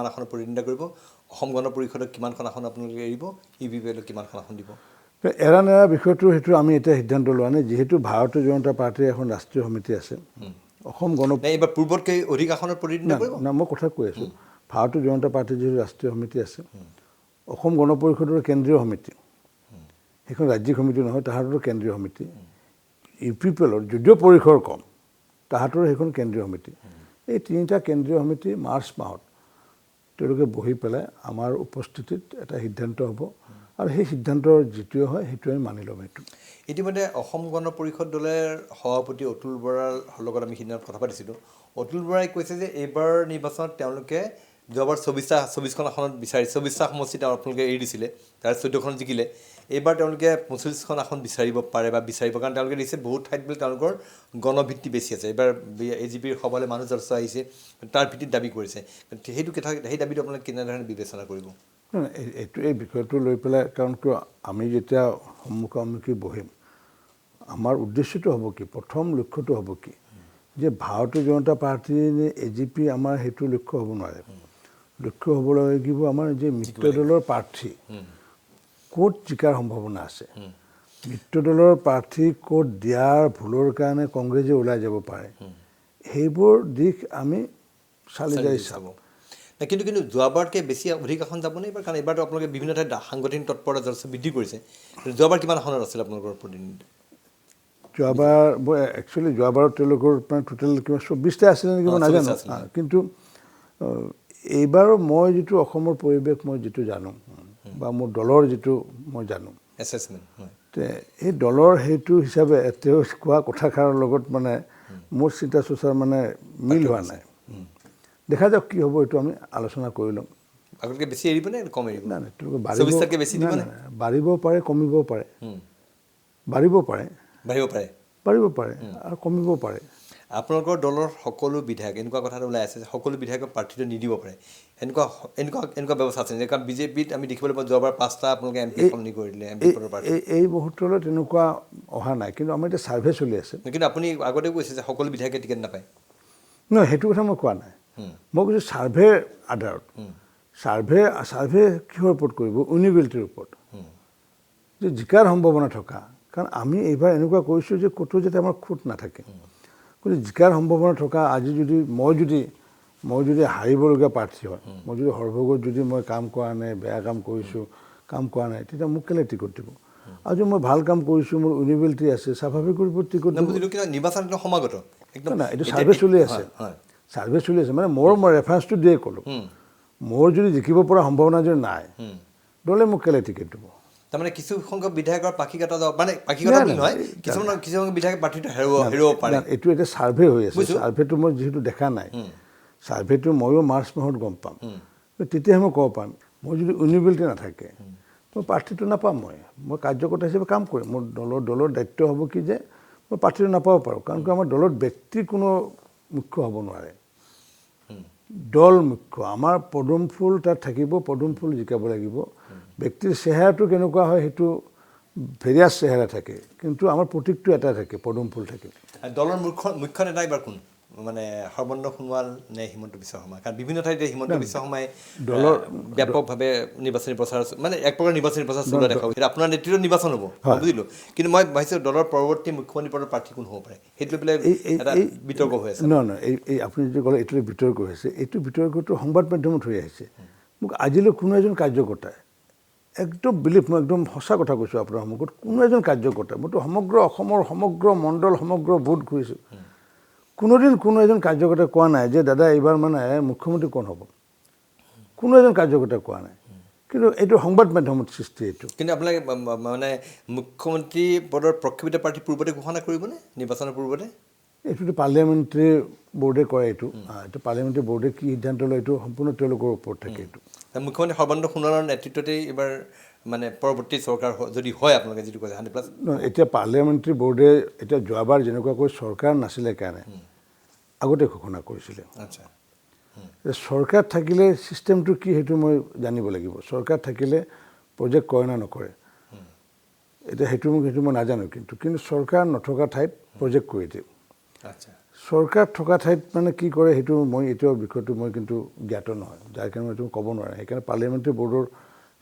আসনত প্ৰতিদ্বন্দ্বিতা কৰিব? অসম গণ পৰিষদত কিমানখন আসন আপোনালোকে এৰিব? UBPলৈ কিমানখন আসন দিব? এৰা নেৰা বিষয়টো সেইটো আমি এতিয়া সিদ্ধান্ত লোৱা নাই, যিহেতু ভাৰতীয় জনতা পাৰ্টীৰ এখন ৰাষ্ট্ৰীয় সমিতি আছে। অসম এইবাৰ পূৰ্বতকৈ অধিক আসনত প্ৰতিদ্বন্দ্বিতা কৰিব? না, মই কথা কৈ আছোঁ, ভাৰতীয় জনতা পাৰ্টীৰ যিটো ৰাষ্ট্ৰীয় সমিতি আছে, অসম গণ পৰিষদৰ কেন্দ্ৰীয় সমিতি, সেইখন ৰাজ্যিক সমিতি নহয়, তাহাঁতৰো কেন্দ্ৰীয় সমিতি। UPPLৰ যদিও পৰিসৰ কম, তাহাঁতৰো সেইখন কেন্দ্ৰীয় সমিতি। এই তিনিটা কেন্দ্ৰীয় সমিতি মাৰ্চ মাহত তেওঁলোকে বহি পেলাই আমাৰ উপস্থিতিত এটা সিদ্ধান্ত হ'ব, আৰু সেই সিদ্ধান্তৰ যিটোৱে হয় সেইটো আমি মানি ল'ম। এইটো ইতিমধ্যে অসম গণ পৰিষদ দলৰ সভাপতি অতুল বৰাৰ লগত আমি সিদিনা কথা পাতিছিলোঁ। অতুল বৰাই কৈছে যে এইবাৰ নিৰ্বাচনত তেওঁলোকে যোৱাবাৰ 24খন আসনত 24টা সমষ্টি আপোনালোকে এৰি দিছিলে, তাৰ 14খন জিকিলে। এইবাৰ তেওঁলোকে 45খন আসন বিচাৰিব পাৰে বা বিচাৰিব, কাৰণ তেওঁলোকে দিছে বহুত ঠাইত বোলে তেওঁলোকৰ গণভিত্তি বেছি আছে। এইবাৰ AGPৰ সভালৈ মানুহ যথেষ্ট আহিছে, তাৰ ভিত্তিত দাবী কৰিছে। সেইটো কথা, সেই দাবীটো আপোনালোকে কেনেধৰণে বিবেচনা কৰিব? এই বিষয়টো লৈ পেলাই, কাৰণ কিয় আমি যেতিয়া সন্মুখী বহিম, আমাৰ উদ্দেশ্যটো হ'ব কি, প্ৰথম লক্ষ্যটো হ'ব কি, যে ভাৰতীয় জনতা পাৰ্টী নে AGP আমাৰ সেইটো লক্ষ্য হ'ব নোৱাৰে। লক্ষ্য হ'ব লাগিব আমাৰ যে মিত্ৰ দলৰ প্ৰাৰ্থী ক'ত জিকাৰ সম্ভাৱনা আছে, মিত্ৰ দলৰ প্ৰাৰ্থী ক'ত দিয়াৰ ভুলৰ কাৰণে কংগ্ৰেছে ওলাই যাব পাৰে, সেইবোৰ দিশ আমি চালি জাৰি চাব। কিন্তু যোৱাবাৰতকৈ বেছি অধিক আসন যাবনে এইবাৰ? কাৰণ এইবাৰতো আপোনালোকে বিভিন্ন ঠাইত সাংগঠনিক তৎপৰতা যথেষ্ট বৃদ্ধি কৰিছে। যোৱাবাৰ কিমান আসনত আছিল আপোনালোকৰ প্ৰতিনিধি? যোৱাবাৰত তেওঁলোকৰ মানে টোটেল কিমান 24টা আছিলে নেকি মই নাজানো, কিন্তু এইবাৰ মই যিটো অসমৰ পৰিৱেশ মই যিটো জানো বা মোৰ দলৰ যিটো মই জানো এছেছমেণ্ট, এই দলৰ সেইটো হিচাপে তেওঁ কোৱা কথাষাৰৰ লগত মানে মোৰ চিন্তা চৰ্চাৰ মানে মিল হোৱা নাই। দেখা যাওক কি হ'ব, এইটো আমি আলোচনা কৰি ল'ম। আগতকৈ বেছি এৰিব নে কম এৰিব? নাই, বাঢ়িব পাৰে, কমিবও পাৰে, বাঢ়িব পাৰে আৰু কমিব পাৰে। আপোনালোকৰ দলৰ সকলো বিধায়ক, এনেকুৱা কথা ওলাই আছে যে সকলো বিধায়কক প্ৰাৰ্থীটো নিদিব পাৰে, এনেকুৱা ব্যৱস্থা আছে নেকি? কাৰণ বিজেপিত আমি দেখিবলৈ পাওঁ যোৱাবাৰ 5টা আপোনালোকে MP সলনি কৰি দিলে। এই মুহূৰ্তলৈ তেনেকুৱা অহা নাই, কিন্তু আমাৰ এতিয়া ছাৰ্ভে চলি আছে। কিন্তু আপুনি আগতেও কৈছে যে সকলো বিধায়কে টিকেট নাপায়। নহয়, সেইটো কথা মই কোৱা নাই, মই কৈছোঁ ছাৰ্ভেৰ আধাৰত। ছাৰ্ভে কিহৰ ওপৰত কৰিব? ইউনিবিলিটিৰ ওপৰত, যে জিকাৰ সম্ভাৱনা থকা। কাৰণ আমি এইবাৰ এনেকুৱা কৰিছোঁ যে ক'তো যাতে আমাৰ খুঁত নাথাকে, গতিকে জিকাৰ সম্ভাৱনা থকা। আজি যদি মই যদি হাৰিবলগীয়া প্ৰাৰ্থী হয়, মই যদি সৰ্বগত যদি মই কাম কৰা নাই, বেয়া কাম কৰিছোঁ, কাম কৰা নাই, তেতিয়া মোক কেলৈ টিকট দিব? আৰু যদি মই ভাল কাম কৰিছোঁ, মোৰ ইউনিবিলিটি আছে, স্বাভাৱিক ৰূপত টিকট দিব। নিৰ্বাচন সমাগত নাই, এইটো ছাৰ্ভে চলি আছে, মানে মই ৰেফাৰেঞ্চটো দিয়ে ক'লোঁ। মোৰ যদি জিকিব পৰা সম্ভাৱনা যদি নাই, দলে মোক কেলৈ টিকেট দিব? তাৰমানে কিছু সংখ্যক বিধায়কৰ পাক্ষিকতা, মানে পাক্ষিকতা বুলি নহয়, কিছুমান বিধায়কে প্ৰাৰ্থীটো হেৰুৱাব পাৰে। এইটো এতিয়া ছাৰ্ভে হৈ আছে, ছাৰ্ভেটো মই যিহেতু দেখা নাই, ছাৰ্ভেটো ময়ো মাৰ্চ মাহত গম পাম, তেতিয়াহে মই ক'ব পাৰিম। মোৰ যদি ইউনিবিলিটি নাথাকে, মই প্ৰাৰ্থীটো নাপাম। মই কাৰ্যকৰ্তা হিচাপে কাম কৰিম। মোৰ দলৰ দায়িত্ব হ'ব কি যে মই প্ৰাৰ্থীটো নাপাব পাৰোঁ, কাৰণ আমাৰ দলত ব্যক্তি কোনো মুখ্য হ'ব নোৱাৰে, দল মুখ্য। আমাৰ পদুম ফুল তাত থাকিব, পদুম ফুল জিকাব লাগিব। ব্যক্তিৰ চেহেৰাটো কেনেকুৱা হয় সেইটো ভেৰিয়াছ চেহেৰা থাকে, কিন্তু আমাৰ প্ৰতীকটো এটা থাকে, পদুম ফুল থাকে। দলৰ মুখ্য নেতা এইবাৰ কোন? মানে সৰ্বানন্দ সোণোৱাল নে হিমন্ত বিশ্ব শৰ্মা? কাৰণ বিভিন্ন ঠাইতে হিমন্ত বিশ্ব শৰ্মাই দলৰ ব্যাপকভাৱে নিৰ্বাচনী প্ৰচাৰ, মানে এক প্ৰকাৰ নিৰ্বাচনী প্ৰচাৰ চলোৱা দেখা গৈছে। আপোনাৰ নেতৃত্বত নিৰ্বাচন হ'ব, বুজিলোঁ, কিন্তু মই ভাবিছোঁ দলৰ পৰৱৰ্তী মুখ্যমন্ত্ৰী পদৰ প্ৰাৰ্থী কোন হ'ব পাৰে, সেইটো লৈ পেলাই এটা বিতৰ্ক হৈ আছে। নহয়, এই আপুনি যদি ক'লে এইটো বিতৰ্ক হৈছে, এইটো বিতৰ্কটো সংবাদ মাধ্যমত হৈ আহিছে। মোক আজিলৈ কোনো এজন কাৰ্যকৰ্তাই একদম বিলিভ, মই একদম সঁচা কথা কৈছোঁ আপোনাৰ সন্মুখত, কোনো এজন কাৰ্যকৰ্তাই, মইতো সমগ্ৰ অসমৰ সমগ্ৰ মণ্ডল সমগ্ৰ বুথ ঘূৰিছোঁ, কোনোদিন কোনো এজন কাৰ্যকৰ্তাই কোৱা নাই যে দাদা এইবাৰ মানে মুখ্যমন্ত্ৰী কোন হ'ব। কোনো এজন কাৰ্যকৰ্তাই কোৱা নাই। কিন্তু এইটো সংবাদ মাধ্যমত সৃষ্টি এইটো কিন্তু আপোনালোকে মানে মুখ্যমন্ত্ৰী পদৰ প্ৰক্ষেপিত প্ৰাৰ্থী পূৰ্বতে ঘোষণা কৰিবনে নিৰ্বাচনৰ পূৰ্বতে এইটোতো পাৰ্লিয়ামেণ্টাৰী বৰ্ডে কৰে এইটো এইটো পাৰ্লিয়ামেণ্টাৰী বৰ্ডে কি সিদ্ধান্ত লয় এইটো সম্পূৰ্ণ তেওঁলোকৰ ওপৰত থাকে এইটো মুখ্যমন্ত্ৰী সৰ্বানন্দ সোণোৱালৰ নেতৃত্বতেই এইবাৰ মানে পৰৱৰ্তী চৰকাৰ যদি হয় আপোনালোকে যিটো কৈছে 100+। এতিয়া পাৰ্লিয়ামেণ্টাৰী বৰ্ডে এতিয়া যোৱাবাৰ যেনেকুৱাকৈ চৰকাৰ নাছিলে কাৰণে আগতে ঘোষণা কৰিছিলে আচ্ছা চৰকাৰ থাকিলে ছিষ্টেমটো কি সেইটো মই জানিব লাগিব চৰকাৰ থাকিলে প্ৰজেক্ট কৰে না নকৰে এতিয়া সেইটো মই নাজানো কিন্তু চৰকাৰ নথকা ঠাইত প্ৰজেক্ট কৰি দিয়ে আচ্ছা চৰকাৰ থকা ঠাইত মানে কি কৰে সেইটো মই এতিয়াও বিষয়টো মই কিন্তু জ্ঞাত নহয় যাৰ কাৰণে মই এইটো ক'ব নোৱাৰোঁ সেইকাৰণে পাৰ্লিয়ামেণ্টাৰী বৰ্ডৰ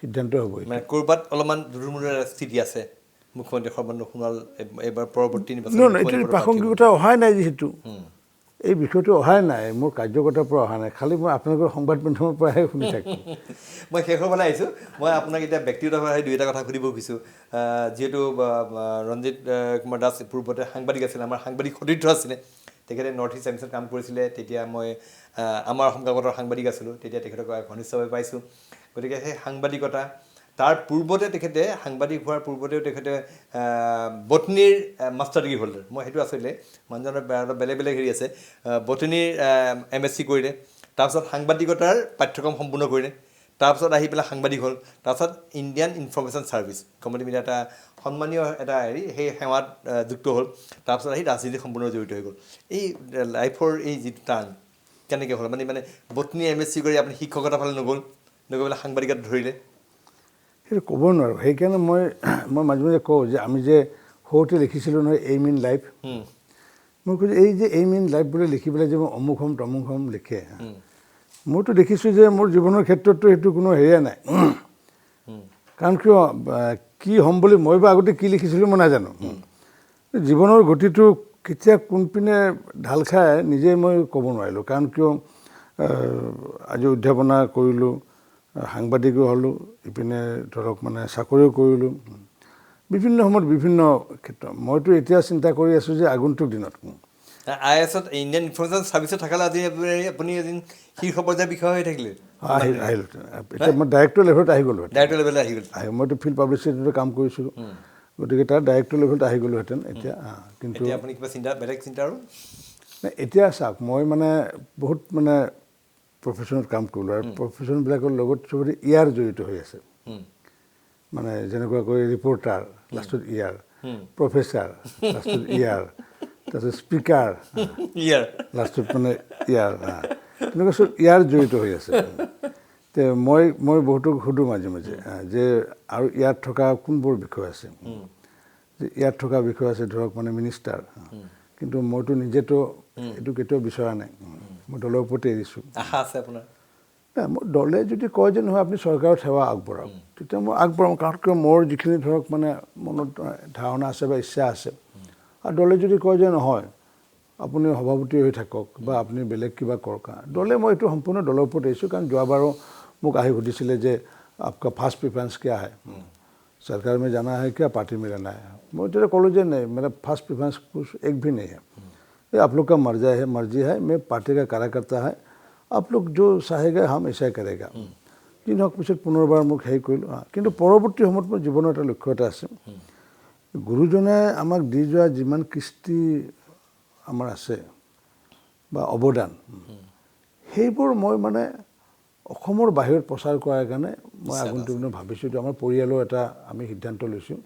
সিদ্ধান্ত হ'ব মানে ক'ৰবাত অলপমান দুধুৰ-মুধুৰ স্থিতি আছে মুখ্যমন্ত্ৰী সৰ্বানন্দ সোণোৱাল এইবাৰ পৰৱৰ্তী এইটো প্ৰাসংগিকতা অহাই নাই যিহেতু এই বিষয়টো অহাই নাই মোৰ কাৰ্যকৰ্তাৰ পৰা অহা নাই খালি মই আপোনালোকৰ সংবাদ মাধ্যমৰ পৰাহে শুনি থাকোঁ মই শেষৰফালে আহিছোঁ মই আপোনাক এতিয়া ব্যক্তিগতভাৱে দুই এটা কথা সুধিব খুজিছোঁ যিহেতু ৰঞ্জিত কুমাৰ দাস পূৰ্বতে সাংবাদিক আছিলে আমাৰ সাংবাদিক সতীৰ্থ আছিলে তেখেতে নৰ্থ ইষ্ট টাইমছত কাম কৰিছিলে তেতিয়া মই আমাৰ অসম কাকতৰ সাংবাদিক আছিলোঁ তেতিয়া তেখেতক ঘনিষ্ঠভাৱে পাইছোঁ গতিকে সেই সাংবাদিকতা তাৰ পূৰ্বতে তেখেতে সাংবাদিক হোৱাৰ পূৰ্বতেও তেখেতে বটনীৰ মাষ্টাৰ ডিগ্ৰী হোল্ডাৰ মই সেইটো আছিলে মানুহজনৰ বেলেগ বেলেগ হেৰি আছে বটনীৰ MSc কৰিলে তাৰপিছত সাংবাদিকতাৰ পাঠ্যক্ৰম সম্পূৰ্ণ কৰিলে তাৰপিছত আহি পেলাই সাংবাদিক হ'ল তাৰপিছত Indian information service community media এটা সন্মানীয় এটা হেৰি সেই সেৱাত যুক্ত হ'ল তাৰপিছত আহি ৰাজনীতি সম্পূৰ্ণ জড়িত হৈ গ'ল এই লাইফৰ এই যিটো টাৰ্ণ কেনেকৈ হ'ল মানে বটনী MSc কৰি আপুনি শিক্ষকতাৰ ফালে নগৈ পেলাই সাংবাদিকত ধৰিলে সেইটো ক'ব নোৱাৰোঁ সেইকাৰণে মই মাজে মাজে কওঁ যে আমি যে সৰুতে লিখিছিলোঁ নহয় এইম ইন লাইফ মই কৈছোঁ এই যে এইম ইন লাইফ বুলি লিখি পেলাই যে মই অমুক হ'ম তমুক হ'ম লিখে মইতো দেখিছোঁ যে মোৰ জীৱনৰ ক্ষেত্ৰততো সেইটো কোনো হেৰিয়া নাই কাৰণ কিয় কি হ'ম বুলি মই বা আগতে কি লিখিছিলোঁ মই নাজানো জীৱনৰ গতিটো কেতিয়া কোনপিনে ঢাল খাই নিজে মই ক'ব নোৱাৰিলোঁ কাৰণ কিয় আজি অধ্যাপনা কৰিলোঁ সাংবাদিকো হ'লোঁ ইপিনে ধৰক মানে চাকৰিও কৰিলোঁ বিভিন্ন সময়ত বিভিন্ন ক্ষেত্ৰত মইতো এতিয়া চিন্তা কৰি আছোঁ যে আগন্তুক দিনত IASত ইণ্ডিয়ান ইনফৰমেশ্যন ছাৰ্ভিচত থকালে আজি আপুনি এদিন শীৰ্ষ পৰ্যায়ৰ বিষয় হৈ থাকিলে আহিলোঁ এতিয়া মই ডাইৰেক্টৰ লেভেলত আহি গ'লোঁ ডাইৰেক্টৰ লেভেলত আহি গ'ল মইতো ফিল্ড পাব্লিচিটিতে কাম কৰিছিলোঁ গতিকে তাৰ ডাইৰেক্টৰ লেভেলত আহি গ'লোহেঁতেন এতিয়া কিন্তু আপুনি কিবা বেলেগ চিন্তা আৰু এতিয়া চাওক মই মানে বহুত মানে প্ৰফেশ্যনত কাম কৰিলোঁ আৰু প্ৰফেশ্যনবিলাকৰ লগত চবতে ইয়াৰ জড়িত হৈ আছে মানে যেনেকুৱাকৈ ৰিপৰ্টাৰ লাষ্টত ইয়াৰ প্ৰফেচাৰ লাষ্টত ইয়াৰ তাৰপিছত স্পীকাৰ লাষ্টত মানে ইয়াৰ তেনেকুৱা চব ইয়াৰ জড়িত হৈ আছে তে মই বহুতক সুধোঁ মাজে মাজে যে আৰু ইয়াত থকা কোনবোৰ বিষয় আছে যে ইয়াত থকা বিষয় আছে ধৰক মানে মিনিষ্টাৰ কিন্তু মইতো নিজেতো এইটো কেতিয়াও বিচৰা নাই মই দলৰ ওপৰতে এৰিছোঁ আশা আছে আপোনাৰ মোৰ দলে যদি কয় যে নহয় আপুনি চৰকাৰৰ সেৱা আগবঢ়াওক তেতিয়া মই আগবঢ়াম কাৰণ কিয় মোৰ যিখিনি ধৰক মানে মনত ধাৰণা আছে বা ইচ্ছা আছে আৰু দলে যদি কয় যে নহয় আপুনি সভাপতি হৈ থাকক বা আপুনি বেলেগ কিবা কৰক দলে মই এইটো সম্পূৰ্ণ দলৰ ওপৰত এৰিছোঁ কাৰণ যোৱাবাৰো মোক আহি সুধিছিলে যে आपका ফাৰ্ষ্ট প্ৰিফাৰেঞ্চ क्या है सरकार में जाना है क्या पार्टी में रहना है मैं तेरे कॉलेज जे नहीं मेरा फर्स्ट प्रेफरेंस कुछ एक भी नहीं है ये आप लोग का मर्जी है मैं पार्टी का कार्यकर्ता है आप लोग जो चाहेगा हम ऐसा करेगा যি নহওক পিছত পুনৰবাৰ মোক হেৰি কৰিলোঁ কিন্তু পৰৱৰ্তী সময়ত মোৰ জীৱনৰ এটা লক্ষ্য এটা আছে গুৰুজনে আমাক দি যোৱা যিমান কৃষ্টি আমাৰ আছে বা অৱদান সেইবোৰ মই মানে অসমৰ বাহিৰত প্ৰচাৰ কৰাৰ কাৰণে মই আগন্তুক দিনত ভাবিছোঁ এইটো আমাৰ পৰিয়ালৰ এটা আমি সিদ্ধান্ত লৈছোঁ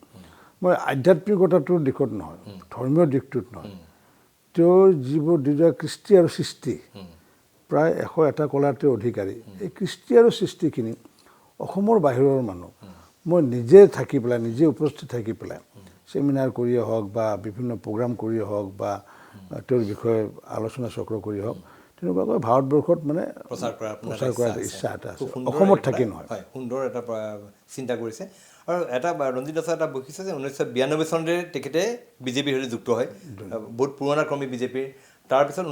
মই আধ্যাত্মিকতাটোৰ দিশত নহয় ধৰ্মীয় দিশটোত নহয় তেওঁৰ যিবোৰ দি যোৱা কৃষ্টি আৰু সৃষ্টি প্ৰায় 101টা কলাতে অধিকাৰী এই কৃষ্টি আৰু সৃষ্টিখিনি অসমৰ বাহিৰৰ মানুহ মই নিজে থাকি পেলাই নিজে উপস্থিত থাকি পেলাই সেমিনাৰ কৰিয়ে হওক বা বিভিন্ন প্ৰগ্ৰাম কৰিয়ে হওক বা তেওঁৰ বিষয়ে আলোচনা চক্ৰ কৰি হওক তেনেকুৱাকৈ ভাৰতবৰ্ষত মানে প্ৰচাৰ কৰাৰ ইচ্ছা এটা আছে অসমত থাকি নহয় হয় সুন্দৰ এটা চিন্তা কৰিছে আৰু এটা ৰঞ্জিত দাসৰ এটা বৈশিষ্ট্য যে 1992 চনতে তেখেতে বিজেপিৰ সৈতে যুক্ত হয় বহুত পুৰণা কৰ্মী বিজেপিৰ তাৰপিছত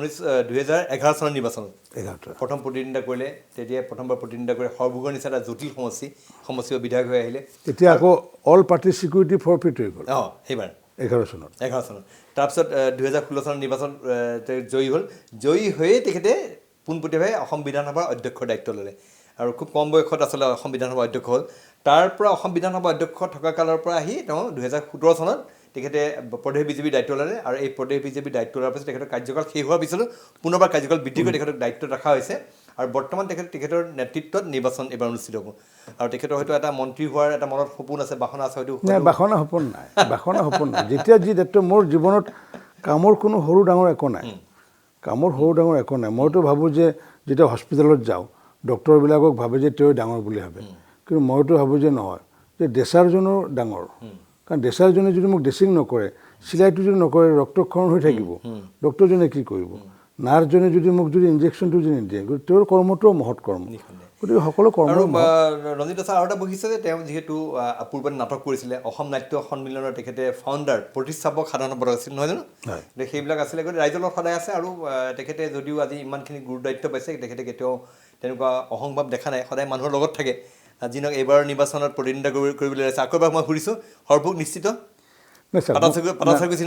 2011 চনৰ নিৰ্বাচনত প্ৰথম প্ৰতিদ্বন্দ্বিতা কৰিলে তেতিয়া প্ৰথমবাৰ প্ৰতিদ্বন্দ্বিতা কৰি সৰ্বভোগৰ নিচিনা এটা জটিল সমষ্টিৰ বিধায়ক হৈ আহিলে তেতিয়া আকৌ অল পাৰ্টি ছিকিউৰিটি ফৰফিট হৈ গ'ল সেইবাৰ 11 চনত তাৰপিছত 2016 চনৰ নিৰ্বাচন জয়ী হ'ল জয়ী হৈয়ে তেখেতে পোনপটীয়াভাৱে অসম বিধানসভাৰ অধ্যক্ষৰ দায়িত্ব ল'লে আৰু খুব কম বয়সত আচলতে অসম বিধানসভা অধ্যক্ষ হ'ল তাৰ পৰা অসম বিধানসভা অধ্যক্ষ থকা কালৰ পৰা আহি তেওঁ 2017 চনত তেখেতে প্ৰদেশ বিজেপিৰ দায়িত্ব ল'লে আৰু এই প্ৰদেশ বিজেপিৰ দায়িত্ব লোৱাৰ পিছত তেখেতৰ কাৰ্যকাল শেষ হোৱাৰ পিছতো পুনৰবাৰ কাৰ্যকাল বৃদ্ধি কৰি তেখেতক দায়িত্বত ৰখা হৈছে আৰু বৰ্তমান তেখেতৰ নেতৃত্বত নিৰ্বাচন এইবাৰ অনুষ্ঠিত হ'ব আৰু তেখেতৰ হয়তো এটা মন্ত্ৰী হোৱাৰ এটা মনত সপোন আছে বাসনা আছে হয়তো নাই বাসনা সপোন নাই যেতিয়া যি দায়িত্ব মোৰ জীৱনত কামৰ কোনো সৰু ডাঙৰ একো নাই কামৰ সৰু ডাঙৰ একো নাই মইতো ভাবোঁ যে যেতিয়া হস্পিটেলত যাওঁ ডক্টৰবিলাকক ভাবে যে তেওঁ ডাঙৰ বুলি ভাবে কিন্তু মইতো ভাবোঁ যে নহয় যে ড্ৰেচাৰজনো ডাঙৰ কাৰণ ড্ৰেচাৰজনে যদি মোক ড্ৰেছিং নকৰে চিলাইটো যদি নকৰে ৰক্তক্ষৰণ হৈ থাকিব ডক্টৰজনে কি কৰিব নাৰ্ছজনে যদি মোক যদি ইনজেকশ্যনটো যদি নিদিয়ে তেওঁৰ কৰ্মটোও মহৎ কৰ্ম গতিকে সকলো কৰ্ম আৰু ৰঞ্জিত দাস আৰু এটা বৈশিষ্ট্য যে তেওঁ যিহেতু পূৰ্বত নাটক কৰিছিলে অসম নাট্য সন্মিলনৰ তেখেতে ফাউণ্ডাৰ প্ৰতিষ্ঠাপক সাধাৰণ সম্পাদক আছিল নহয় জানো সেইবিলাক আছিলে গতিকে ৰাইজৰ লগত সদায় আছে আৰু তেখেতে যদিও আজি ইমানখিনি গুৰুদায়িত্ব পাইছে তেখেতে কেতিয়াও তেনেকুৱা অহংভাৱ দেখা নাই সদায় মানুহৰ লগত থাকে যি নহওক এইবাৰৰ নিৰ্বাচনত প্ৰতিদ্বন্দ্বিতা কৰিবলৈ লৈছে আকৌ এবাৰ মই সুধিছোঁ সৰ্বক নিশ্চিত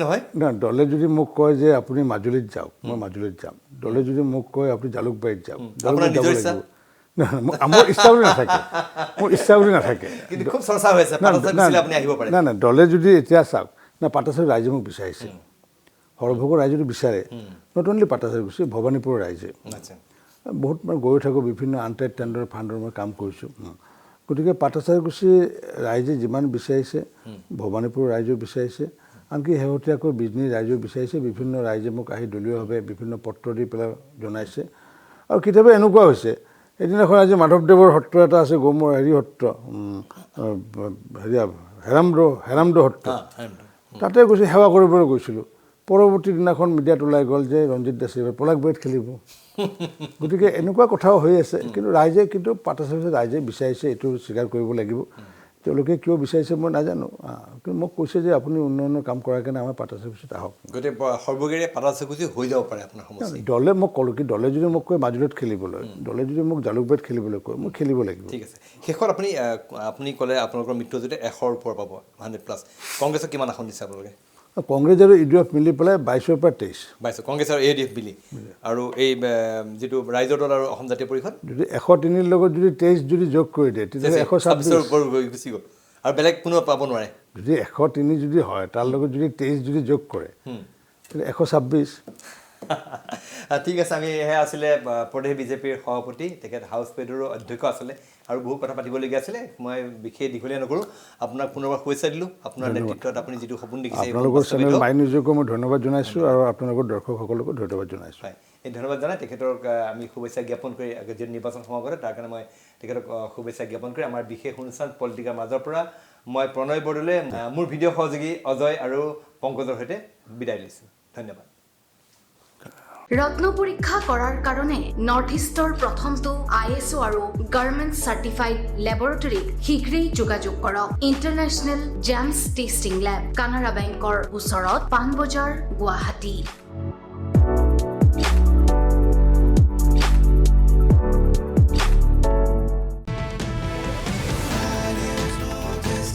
নহয় না দলে যদি মোক কয় যে আপুনি মাজুলীত যাওক মই মাজুলীত যাম দলে যদি মোক কয় আপুনি জালুকবাৰীত যাওক মোৰ ইচ্ছা বুলি নাথাকে নাই নাই দলে যদি এতিয়া চাওক না পাটাচাৰী ৰাইজে মোক বিচাৰিছে সৰভোগৰ ৰাইজেতো বিচাৰে নট অনলি পাটাচাৰী গুচি ভৱানীপুৰৰ ৰাইজে বহুত মই গৈ থাকোঁ বিভিন্ন আনটাইড টেণ্ডাৰ ফাণ্ডৰ মই কাম কৰিছোঁ গতিকে পাটাচাৰীকুছি ৰাইজে যিমান বিচাৰিছে ভৱানীপুৰ ৰাইজেও বিচাৰিছে আনকি শেহতীয়াকৈ বিজনী ৰাইজেও বিচাৰিছে বিভিন্ন ৰাইজে মোক আহি দলীয়ভাৱে বিভিন্ন পত্ৰ দি পেলাই জনাইছে আৰু কেতিয়াবা এনেকুৱা হৈছে এদিনাখন আজি মাধৱদেৱৰ সত্ৰ এটা আছে গৌমৰ সত্ৰ হেৰামদ সত্ৰ তাতে গৈছে সেৱা কৰিবলৈ গৈছিলোঁ পৰৱৰ্তী দিনাখন মিডিয়াত ওলাই গ'ল যে ৰঞ্জিত দাসে এইবাৰ পলাশবাৰীত খেলিব গতিকে এনেকুৱা কথাও হৈ আছে কিন্তু ৰাইজে কিন্তু পাটাচাৰী ৰাইজে বিচাৰিছে এইটো স্বীকাৰ কৰিব লাগিব তেওঁলোকে কিয় বিচাৰিছে মই নাজানো কিন্তু মোক কৈছে যে আপুনি উন্নয়নৰ কাম কৰাৰ কাৰণে আমাৰ পাটাচাৰীকুছিত আহক গতিকে সৰ্বগেৰে পাটাচাৰীকুছি হৈ যাব পাৰে আপোনাৰ সমস্যা দলে মোক ক'লোঁ কি দলে যদি মোক কয় মাজুলীত খেলিবলৈ দলে যদি মোক জালুকবাৰীত খেলিবলৈ কয় মই খেলিব লাগিব ঠিক আছে শেষত আপুনি ক'লে আপোনালোকৰ মিত্ৰজোঁটে 100ৰ ওপৰ পাব 100+। কংগ্ৰেছক কিমান আসন দিছে আপোনালোকে কংগ্ৰেছ আৰু ইউডিএফ মিলি পেলাই 22ৰ পৰা 23 কংগ্ৰেছ আৰু এডিএফ মিলি আৰু এই যিটো ৰাইজৰ দল আৰু অসম জাতীয় পৰিষদ যদি 103ৰ লগত যদি 23 যদি যোগ কৰি দিয়ে তেতিয়া 126 ওপৰ গুচি গ'ল আৰু বেলেগ কোনো পাব নোৱাৰে যদি 103 যদি হয় তাৰ লগত যদি 23 যদি যোগ কৰে তেতিয়া 126 ঠিক আছে আমি সেয়া আছিলে প্ৰদেশ বিজেপিৰ সভাপতি তেখেত হাউচ পেডৰো অধ্যক্ষ আছিলে আৰু বহু কথা পাতিবলগীয়া আছিলে মই বিশেষ দীঘলীয়া নকৰোঁ আপোনাক পুনৰবাৰ শুভেচ্ছা দিলোঁ আপোনাৰ নেতৃত্বত আপুনি যিটো সপোন দেখিছে আপোনালোকৰ চেনেল মাই নিউজকো মই ধন্যবাদ জনাইছোঁ আৰু আপোনালোকৰ দৰ্শকসকলকো ধন্যবাদ জনাইছোঁ এই ধন্যবাদ জনাই তেখেতক আমি শুভেচ্ছা জ্ঞাপন কৰি যি নিৰ্বাচন সমাগত তাৰ কাৰণে মই তেখেতক শুভেচ্ছা জ্ঞাপন কৰি আমাৰ বিশেষ অনুষ্ঠান পলিটিকাৰ মাজৰ পৰা মই প্ৰণয় বৰদলৈ মোৰ ভিডিঅ' সহযোগী অজয় আৰু পংকজৰ সৈতে বিদায় লৈছোঁ ধন্যবাদ ৰত্ন পৰীক্ষা কৰাৰ কাৰণে নৰ্থ ইষ্টৰ প্ৰথমটো ISO আৰু গভৰ্ণমেণ্ট চাৰ্টিফাইড লেবৰেটৰীত শীঘ্ৰেই যোগাযোগ কৰক ইণ্টাৰনেশ্যনেল জেমছ টেষ্টিং লেব কানাড়া বেংকৰ ওচৰত পাণবজাৰ গুৱাহাটী